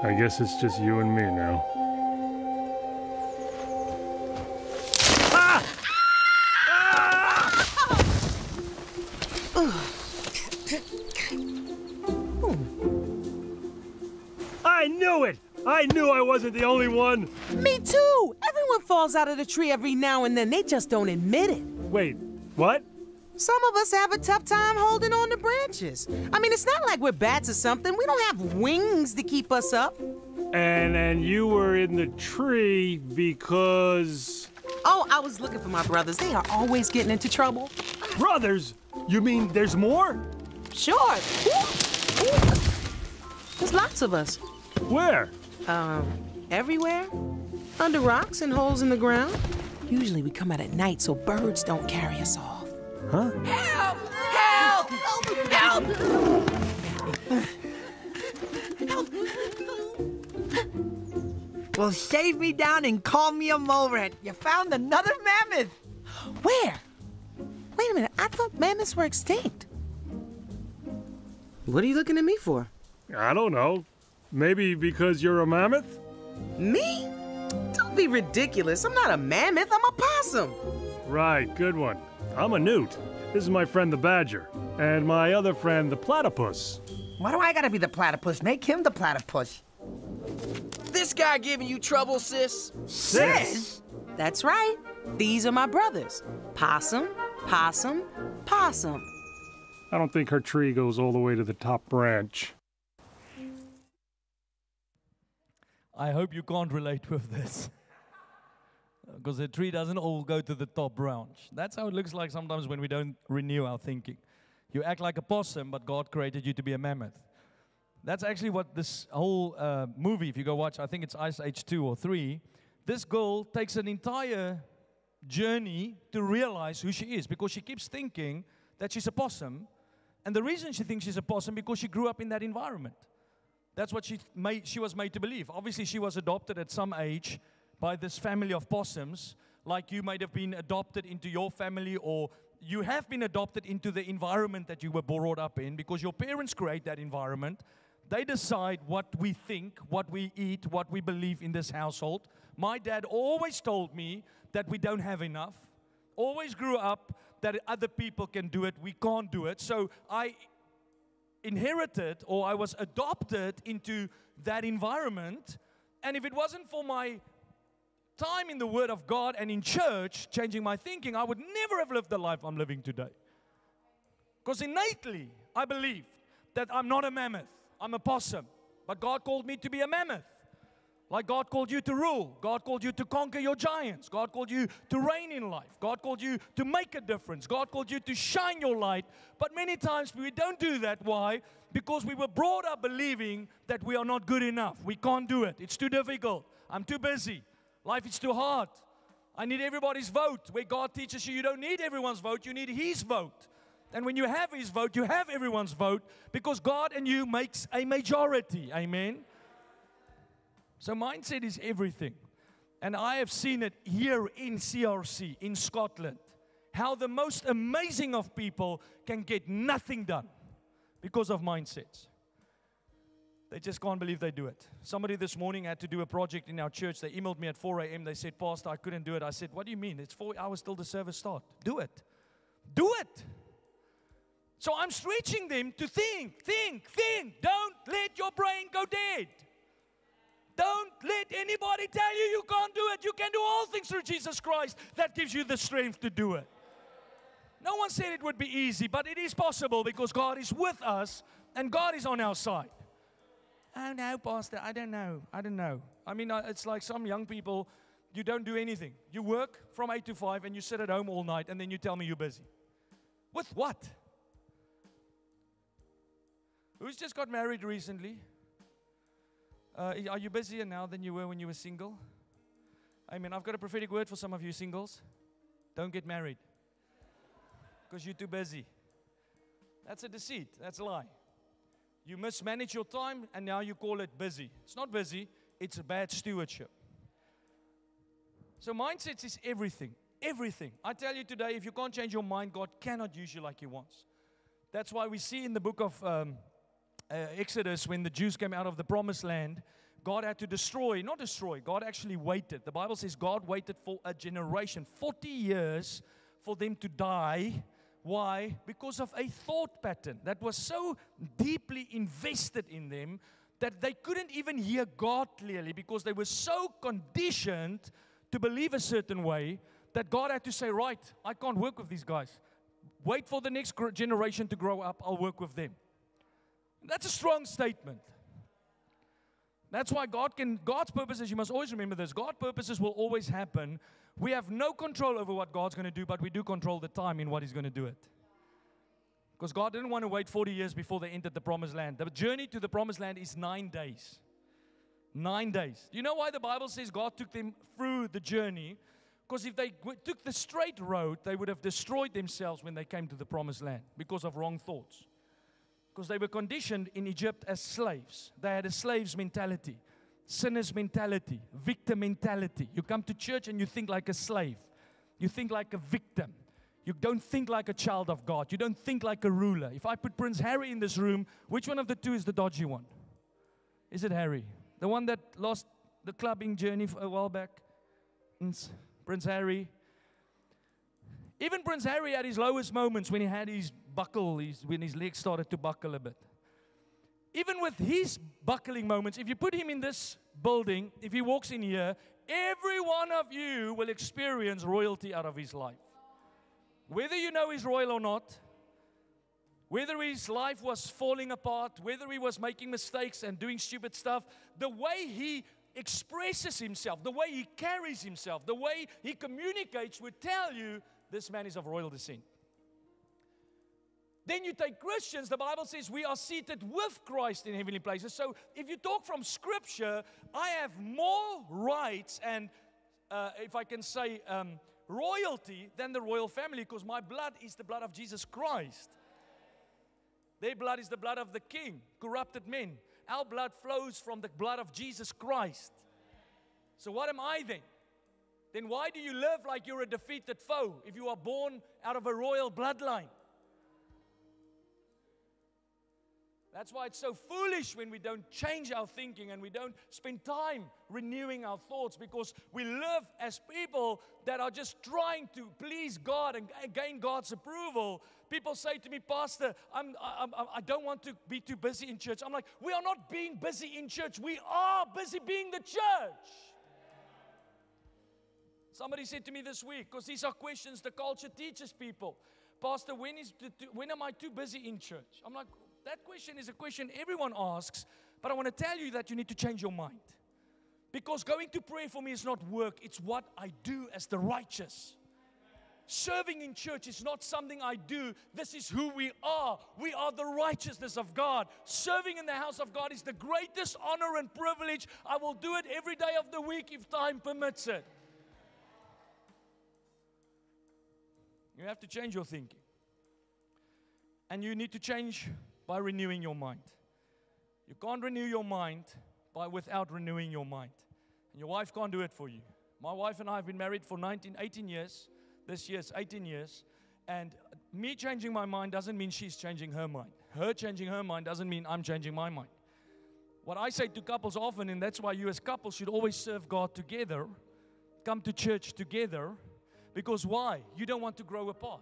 I guess it's just you and me now. I knew I wasn't the only one. Me too. Everyone falls out of the tree every now and then. They just don't admit it. Wait, what? Some of us have a tough time holding on to branches. I mean, it's not like we're bats or something. We don't have wings to keep us up. And you were in the tree because... Oh, I was looking for my brothers. They are always getting into trouble. Brothers? You mean there's more? Sure. There's lots of us. Where? Everywhere. Under rocks and holes in the ground. Usually we come out at night so birds don't carry us off. Huh? Help! Help! Well, shave me down and call me a mole rat. You found another mammoth. Where? Wait a minute, I thought mammoths were extinct. What are you looking at me for? I don't know. Maybe because you're a mammoth? Me? Don't be ridiculous. I'm not a mammoth, I'm a possum. Right, good one. I'm a newt. This is my friend the badger. And my other friend the platypus. Why do I gotta be the platypus? Make him the platypus. This guy giving you trouble, sis? Sis? That's right. These are my brothers. Possum, possum, possum. I don't think her tree goes all the way to the top branch. I hope you can't relate with this. Because the tree doesn't all go to the top branch. That's how it looks like sometimes when we don't renew our thinking. You act like a possum, but God created you to be a mammoth. That's actually what this whole movie, if you go watch, I think it's Ice Age 2 or 3, this girl takes an entire journey to realize who she is because she keeps thinking that she's a possum. And the reason she thinks she's a possum because she grew up in that environment. That's what she was made to believe. Obviously, she was adopted at some age by this family of possums, like you might have been adopted into your family, or you have been adopted into the environment that you were brought up in, because your parents create that environment. They decide what we think, what we eat, what we believe in this household. My dad always told me that we don't have enough. Always grew up that other people can do it, we can't do it. So I inherited, or I was adopted into that environment. And if it wasn't for my time in the Word of God and in church, changing my thinking, I would never have lived the life I'm living today. Because innately, I believe that I'm not a mammoth, I'm a possum. But God called me to be a mammoth. Like God called you to rule. God called you to conquer your giants. God called you to reign in life. God called you to make a difference. God called you to shine your light. But many times we don't do that. Why? Because we were brought up believing that we are not good enough. We can't do it. It's too difficult. I'm too busy. Life is too hard. I need everybody's vote. Where God teaches you, you don't need everyone's vote. You need His vote. And when you have His vote, you have everyone's vote, because God and you makes a majority. Amen. So mindset is everything. And I have seen it here in CRC, in Scotland, how the most amazing of people can get nothing done because of mindsets. They just can't believe they do it. Somebody this morning had to do a project in our church. They emailed me at 4 a.m. They said, Pastor, I couldn't do it. I said, what do you mean? It's 4 hours till the service starts. Do it. Do it. So I'm stretching them to think. Don't let your brain go dead. Don't let anybody tell you you can't do it. You can do all things through Jesus Christ. That gives you the strength to do it. No one said it would be easy, but it is possible because God is with us and God is on our side. Oh no, Pastor, I don't know. I mean, it's like some young people, you don't do anything. You work from 8 to 5 and you sit at home all night and then you tell me you're busy. With what? Who's just got married recently? Are you busier now than you were when you were single? I mean, I've got a prophetic word for some of you singles. Don't get married. Because you're too busy. That's a deceit. That's a lie. You mismanage your time and now you call it busy. It's not busy. It's a bad stewardship. So mindset is everything. Everything. I tell you today, if you can't change your mind, God cannot use you like He wants. That's why we see in the book of Exodus, when the Jews came out of the promised land, God had to not destroy, God actually waited. The Bible says God waited for a generation, 40 years for them to die. Why? Because of a thought pattern that was so deeply invested in them that they couldn't even hear God clearly, because they were so conditioned to believe a certain way that God had to say, right, I can't work with these guys. Wait for the next generation to grow up, I'll work with them. That's a strong statement. That's why God's purposes, you must always remember this, God's purposes will always happen. We have no control over what God's going to do, but we do control the time in what He's going to do it. Because God didn't want to wait 40 years before they entered the promised land. The journey to the promised land is 9 days. 9 days. Do you know why the Bible says God took them through the journey? Because if they took the straight road, they would have destroyed themselves when they came to the promised land because of wrong thoughts. Because they were conditioned in Egypt as slaves. They had a slave's mentality, sinner's mentality, victim mentality. You come to church and you think like a slave. You think like a victim. You don't think like a child of God. You don't think like a ruler. If I put Prince Harry in this room, which one of the two is the dodgy one? Is it Harry? The one that lost the clubbing journey a while back? Prince Harry. Even Prince Harry had his lowest moments when he had his buckle, when his legs started to buckle a bit. Even with his buckling moments, if you put him in this building, if he walks in here, every one of you will experience royalty out of his life. Whether you know he's royal or not, whether his life was falling apart, whether he was making mistakes and doing stupid stuff, the way he expresses himself, the way he carries himself, the way he communicates would tell you this man is of royal descent. Then you take Christians, the Bible says we are seated with Christ in heavenly places. So if you talk from Scripture, I have more rights and, if I can say, royalty than the royal family, because my blood is the blood of Jesus Christ. Their blood is the blood of the king, corrupted men. Our blood flows from the blood of Jesus Christ. So what am I then? Then why do you live like you're a defeated foe if you are born out of a royal bloodline? That's why it's so foolish when we don't change our thinking and we don't spend time renewing our thoughts, because we live as people that are just trying to please God and gain God's approval. People say to me, Pastor, I don't want to be too busy in church. I'm like, we are not being busy in church. We are busy being the church. Somebody said to me this week, because these are questions the culture teaches people. Pastor, when am I too busy in church? I'm like, that question is a question everyone asks, but I want to tell you that you need to change your mind. Because going to prayer for me is not work, it's what I do as the righteous. Serving in church is not something I do. This is who we are. We are the righteousness of God. Serving in the house of God is the greatest honor and privilege. I will do it every day of the week if time permits it. You have to change your thinking. And you need to change by renewing your mind. You can't renew your mind without renewing your mind. And your wife can't do it for you. My wife and I have been married for 18 years. This year's 18 years. And me changing my mind doesn't mean she's changing her mind. Her changing her mind doesn't mean I'm changing my mind. What I say to couples often, and that's why you as couples should always serve God together, come to church together, because why? You don't want to grow apart.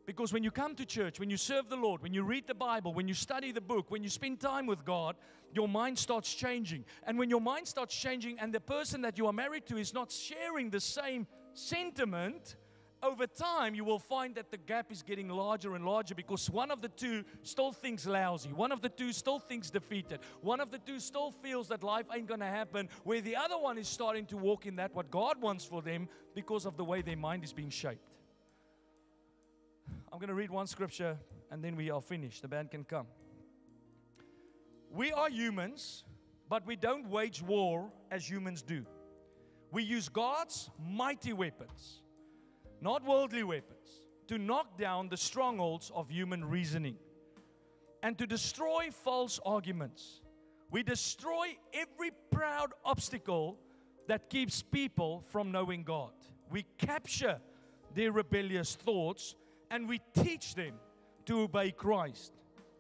Because when you come to church, when you serve the Lord, when you read the Bible, when you study the book, when you spend time with God, your mind starts changing. And when your mind starts changing and the person that you are married to is not sharing the same sentiment, over time you will find that the gap is getting larger and larger, because one of the two still thinks lousy. One of the two still thinks defeated. One of the two still feels that life ain't going to happen, where the other one is starting to walk in that what God wants for them because of the way their mind is being shaped. I'm going to read one scripture and then we are finished. The band can come. We are humans, but we don't wage war as humans do. We use God's mighty weapons, not worldly weapons, to knock down the strongholds of human reasoning and to destroy false arguments. We destroy every proud obstacle that keeps people from knowing God. We capture their rebellious thoughts and we teach them to obey Christ.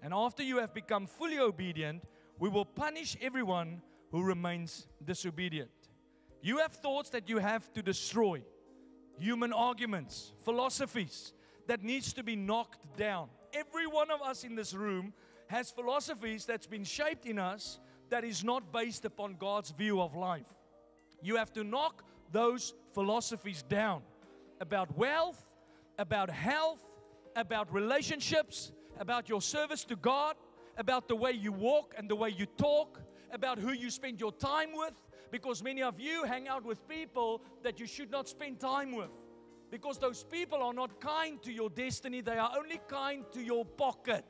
And after you have become fully obedient, we will punish everyone who remains disobedient. You have thoughts that you have to destroy. Human arguments, philosophies that needs to be knocked down. Every one of us in this room has philosophies that's been shaped in us that is not based upon God's view of life. You have to knock those philosophies down about wealth, about health, about relationships, about your service to God, about the way you walk and the way you talk, about who you spend your time with, because many of you hang out with people that you should not spend time with, because those people are not kind to your destiny, they are only kind to your pocket.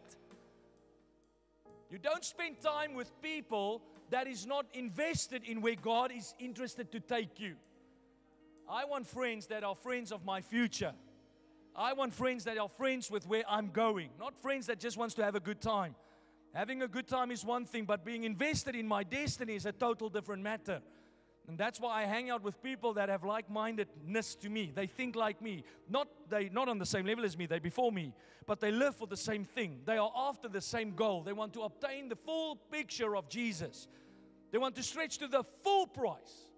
You don't spend time with people that is not invested in where God is interested to take you. I want friends that are friends of my future. I want friends that are friends with where I'm going, not friends that just wants to have a good time. Having a good time is one thing, but being invested in my destiny is a total different matter. And that's why I hang out with people that have like-mindedness to me. They think like me. Not on the same level as me, they're before me, but they live for the same thing. They are after the same goal. They want to obtain the full picture of Jesus. They want to stretch to the full price.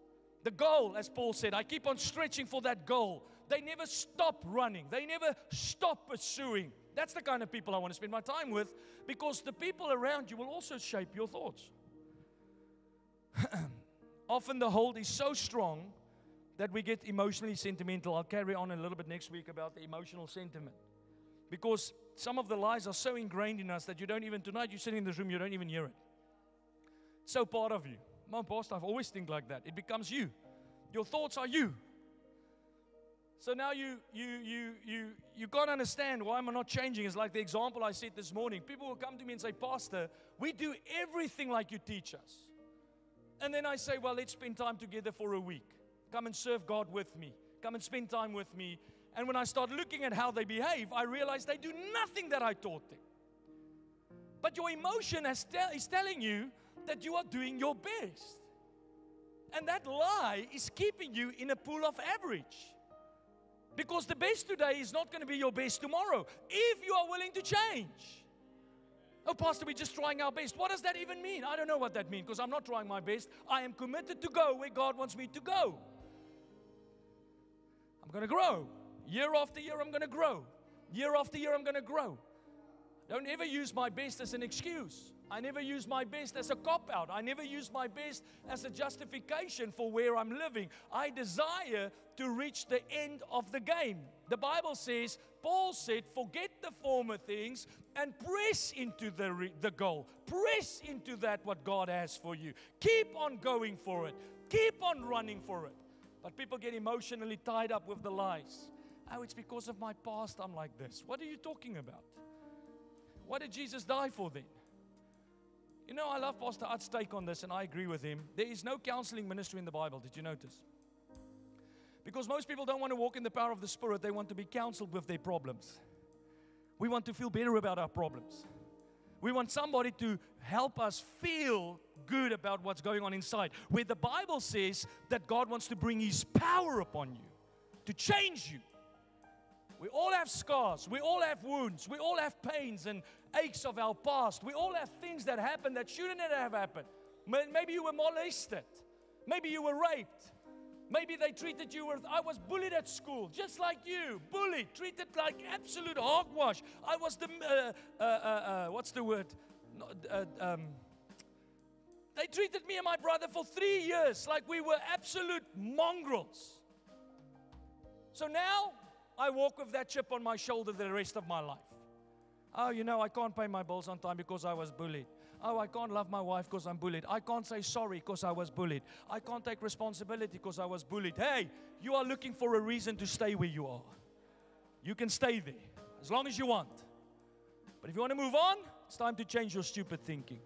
The goal, as Paul said, I keep on stretching for that goal. They never stop running. They never stop pursuing. That's the kind of people I want to spend my time with, because the people around you will also shape your thoughts. Often the hold is so strong that we get emotionally sentimental. I'll carry on a little bit next week about the emotional sentiment. Because some of the lies are so ingrained in us that you don't even, tonight you're sitting in this room, you don't even hear it. It's so part of you. My pastor, I've always think like that. It becomes you. Your thoughts are you. So now you can't understand why am I not changing. It's like the example I said this morning. People will come to me and say, Pastor, we do everything like you teach us. And then I say, well, let's spend time together for a week. Come and serve God with me. Come and spend time with me. And when I start looking at how they behave, I realize they do nothing that I taught them. But your emotion is telling you that you are doing your best. And that lie is keeping you in a pool of average. Because the best today is not going to be your best tomorrow, if you are willing to change. Oh, Pastor, we're just trying our best. What does that even mean? I don't know what that means, because I'm not trying my best. I am committed to go where God wants me to go. I'm going to grow. Year after year, I'm going to grow. Year after year, I'm going to grow. Don't ever use my best as an excuse. I never use my best as a cop-out. I never use my best as a justification for where I'm living. I desire to reach the end of the game. The Bible says, Paul said, forget the former things and press into the goal. Press into that what God has for you. Keep on going for it. Keep on running for it. But people get emotionally tied up with the lies. Oh, it's because of my past I'm like this. What are you talking about? What did Jesus die for then? You know, I love Pastor Ad's take on this, and I agree with him. There is no counseling ministry in the Bible. Did you notice? Because most people don't want to walk in the power of the Spirit. They want to be counseled with their problems. We want to feel better about our problems. We want somebody to help us feel good about what's going on inside. Where the Bible says that God wants to bring His power upon you to change you. We all have scars. We all have wounds. We all have pains and aches of our past. We all have things that happen that shouldn't have happened. Maybe you were molested. Maybe you were raped. Maybe they treated you with, I was bullied at school, just like you. Bullied, treated like absolute hogwash. I was the, what's the word? They treated me and my brother for 3 years like we were absolute mongrels. So now, I walk with that chip on my shoulder the rest of my life. Oh, you know, I can't pay my bills on time because I was bullied. Oh, I can't love my wife because I'm bullied. I can't say sorry because I was bullied. I can't take responsibility because I was bullied. Hey, you are looking for a reason to stay where you are. You can stay there as long as you want. But if you want to move on, it's time to change your stupid thinking.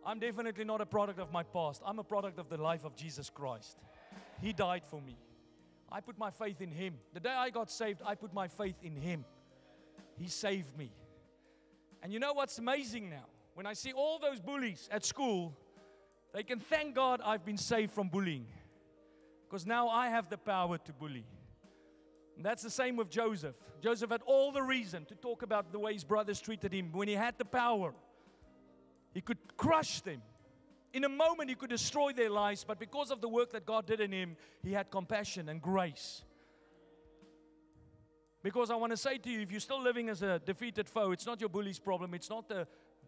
I'm definitely not a product of my past. I'm a product of the life of Jesus Christ. He died for me. I put my faith in Him. The day I got saved, I put my faith in Him. He saved me. And you know what's amazing now? When I see all those bullies at school, they can thank God I've been saved from bullying. Because now I have the power to bully. And that's the same with Joseph. Joseph had all the reason to talk about the way his brothers treated him. When he had the power, he could crush them. In a moment, he could destroy their lives, but because of the work that God did in him, he had compassion and grace. Because I want to say to you, if you're still living as a defeated foe, it's not your bully's problem. It's not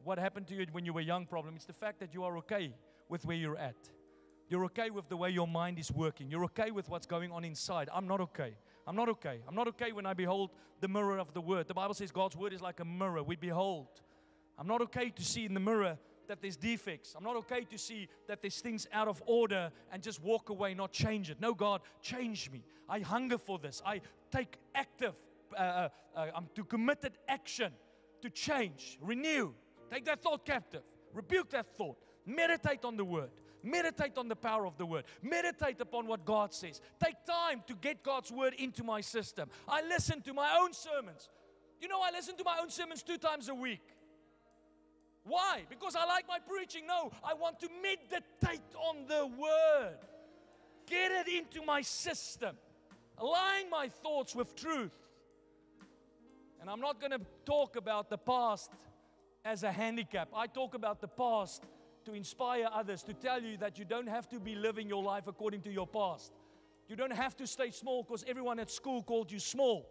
what happened to you when you were young problem. It's the fact that you are okay with where you're at. You're okay with the way your mind is working. You're okay with what's going on inside. I'm not okay. I'm not okay. I'm not okay when I behold the mirror of the Word. The Bible says God's Word is like a mirror. We behold. I'm not okay to see in the mirror that there's defects. I'm not okay to see that there's things out of order and just walk away, not change it. No, God, change me. I hunger for this. I take active, I'm to committed action to change, renew. Take that thought captive. Rebuke that thought. Meditate on the Word. Meditate on the power of the Word. Meditate upon what God says. Take time to get God's Word into my system. I listen to my own sermons. You know, I listen to my own sermons 2 times a week. Why? Because I like my preaching? No, I want to meditate on the Word. Get it into my system. Align my thoughts with truth. And I'm not going to talk about the past as a handicap. I talk about the past to inspire others, to tell you that you don't have to be living your life according to your past. You don't have to stay small because everyone at school called you small.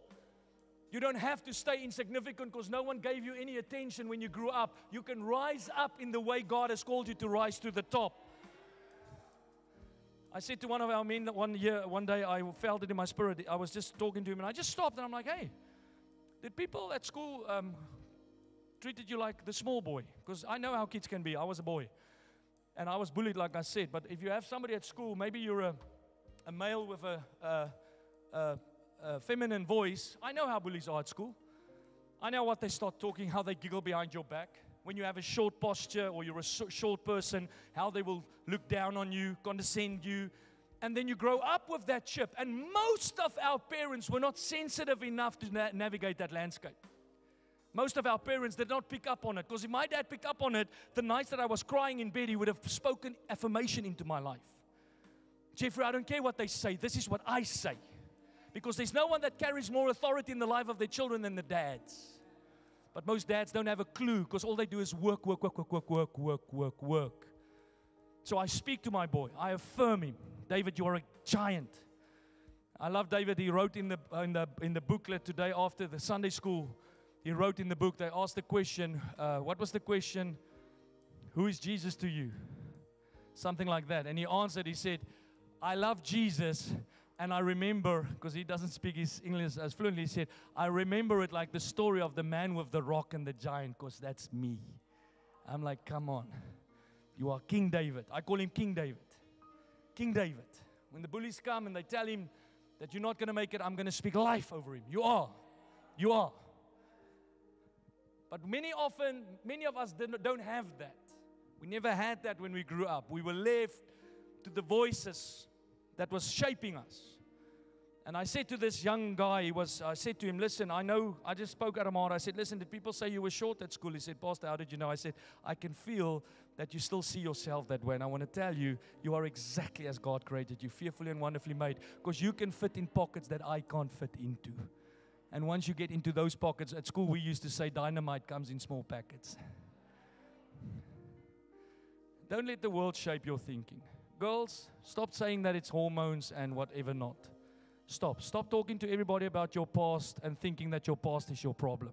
You don't have to stay insignificant because no one gave you any attention when you grew up. You can rise up in the way God has called you to rise to the top. I said to one of our men one day, I felt it in my spirit. I was just talking to him and I just stopped and I'm like, hey, did people at school treated you like the small boy? Because I know how kids can be. I was a boy. And I was bullied, like I said. But if you have somebody at school, maybe you're a male with a feminine voice. I know how bullies are at school. I know what they start talking, how they giggle behind your back. When you have a short posture or you're a short person, how they will look down on you, condescend you. And then you grow up with that chip. And most of our parents were not sensitive enough to navigate that landscape. Most of our parents did not pick up on it. Because if my dad picked up on it, the nights that I was crying in bed, he would have spoken affirmation into my life. Jeffrey, I don't care what they say. This is what I say. Because there's no one that carries more authority in the life of their children than the dads. But most dads don't have a clue because all they do is work. So I speak to my boy. I affirm him. David, you are a giant. I love David. He wrote in the booklet today after the Sunday school. He wrote in the book, they asked the question, what was the question? Who is Jesus to you? Something like that. And he answered, he said, I love Jesus. And I remember, because he doesn't speak his English as fluently, he said, I remember it like the story of the man with the rock and the giant, because that's me. I'm like, come on. You are King David. I call him King David. King David. When the bullies come and they tell him that you're not going to make it, I'm going to speak life over him. You are. You are. But many of us don't have that. We never had that when we grew up. We were left to the voices that was shaping us. And I said to this young guy, I said to him, listen, I just spoke out of my heart. I said, listen, did people say you were short at school? He said, Pastor, how did you know? I said, I can feel that you still see yourself that way. And I want to tell you, you are exactly as God created you, fearfully and wonderfully made, because you can fit in pockets that I can't fit into. And once you get into those pockets, at school we used to say dynamite comes in small packets. Don't let the world shape your thinking. Girls, stop saying that it's hormones and whatever not. Stop. Stop talking to everybody about your past and thinking that your past is your problem.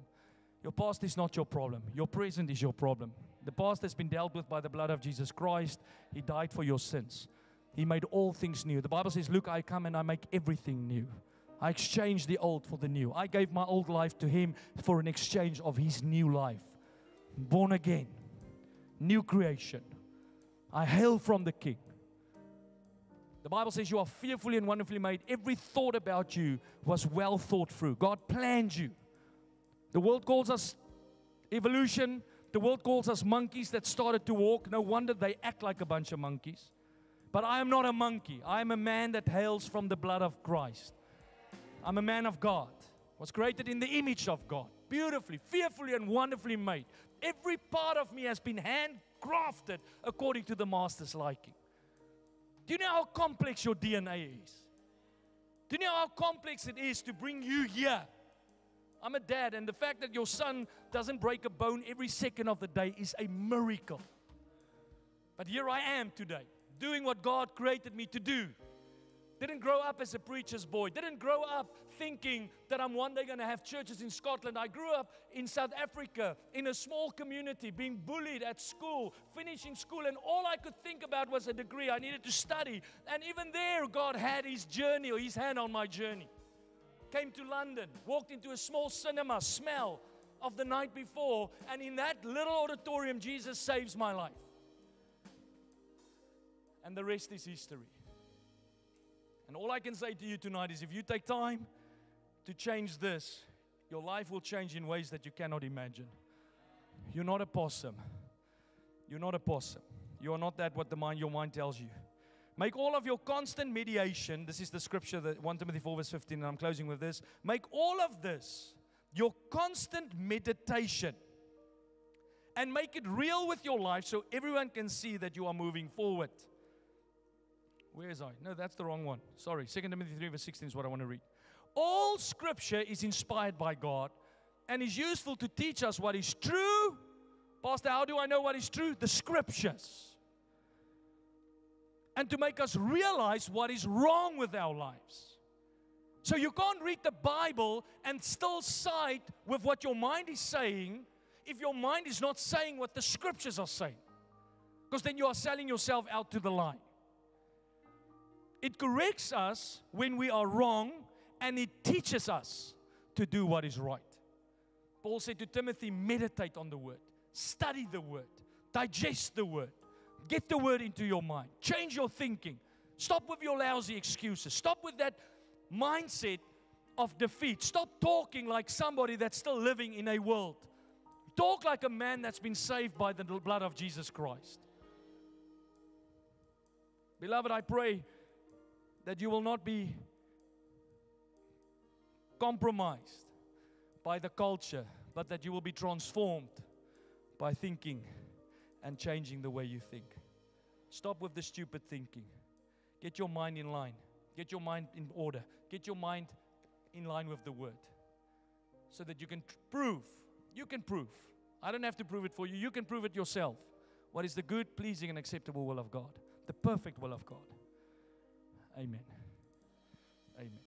Your past is not your problem. Your present is your problem. The past has been dealt with by the blood of Jesus Christ. He died for your sins. He made all things new. The Bible says, look, I come and I make everything new. I exchanged the old for the new. I gave my old life to Him for an exchange of His new life. Born again. New creation. I hail from the King. The Bible says you are fearfully and wonderfully made. Every thought about you was well thought through. God planned you. The world calls us evolution. The world calls us monkeys that started to walk. No wonder they act like a bunch of monkeys. But I am not a monkey. I am a man that hails from the blood of Christ. I'm a man of God. Was created in the image of God. Beautifully, fearfully and wonderfully made. Every part of me has been handcrafted according to the Master's liking. Do you know how complex your DNA is? Do you know how complex it is to bring you here? I'm a dad, and the fact that your son doesn't break a bone every second of the day is a miracle. But here I am today, doing what God created me to do. Didn't grow up as a preacher's boy. Didn't grow up thinking that I'm one day going to have churches in Scotland. I grew up in South Africa in a small community, being bullied at school, finishing school, and all I could think about was a degree. I needed to study. And even there, God had His journey or His hand on my journey. Came to London, walked into a small cinema, smell of the night before, and in that little auditorium, Jesus saves my life. And the rest is history. And all I can say to you tonight is if you take time to change this, your life will change in ways that you cannot imagine. You're not a possum. You're not a possum. You are not that what your mind tells you. Make all of your constant mediation, this is the scripture, that 1 Timothy 4 verse 15, and I'm closing with this. Make all of this your constant meditation. And make it real with your life so everyone can see that you are moving forward. Where is I? No, that's the wrong one. Sorry, 2 Timothy 3 verse 16 is what I want to read. All scripture is inspired by God and is useful to teach us what is true. Pastor, how do I know what is true? The scriptures. And to make us realize what is wrong with our lives. So you can't read the Bible and still side with what your mind is saying if your mind is not saying what the scriptures are saying. Because then you are selling yourself out to the lie. It corrects us when we are wrong, and it teaches us to do what is right. Paul said to Timothy, meditate on the word. Study the word. Digest the word. Get the word into your mind. Change your thinking. Stop with your lousy excuses. Stop with that mindset of defeat. Stop talking like somebody that's still living in a world. Talk like a man that's been saved by the blood of Jesus Christ. Beloved, I pray that you will not be compromised by the culture, but that you will be transformed by thinking and changing the way you think. Stop with the stupid thinking. Get your mind in line. Get your mind in order. Get your mind in line with the word. So that you can prove. You can prove. I don't have to prove it for you. You can prove it yourself. What is the good, pleasing, and acceptable will of God? The perfect will of God. Amen. Amen.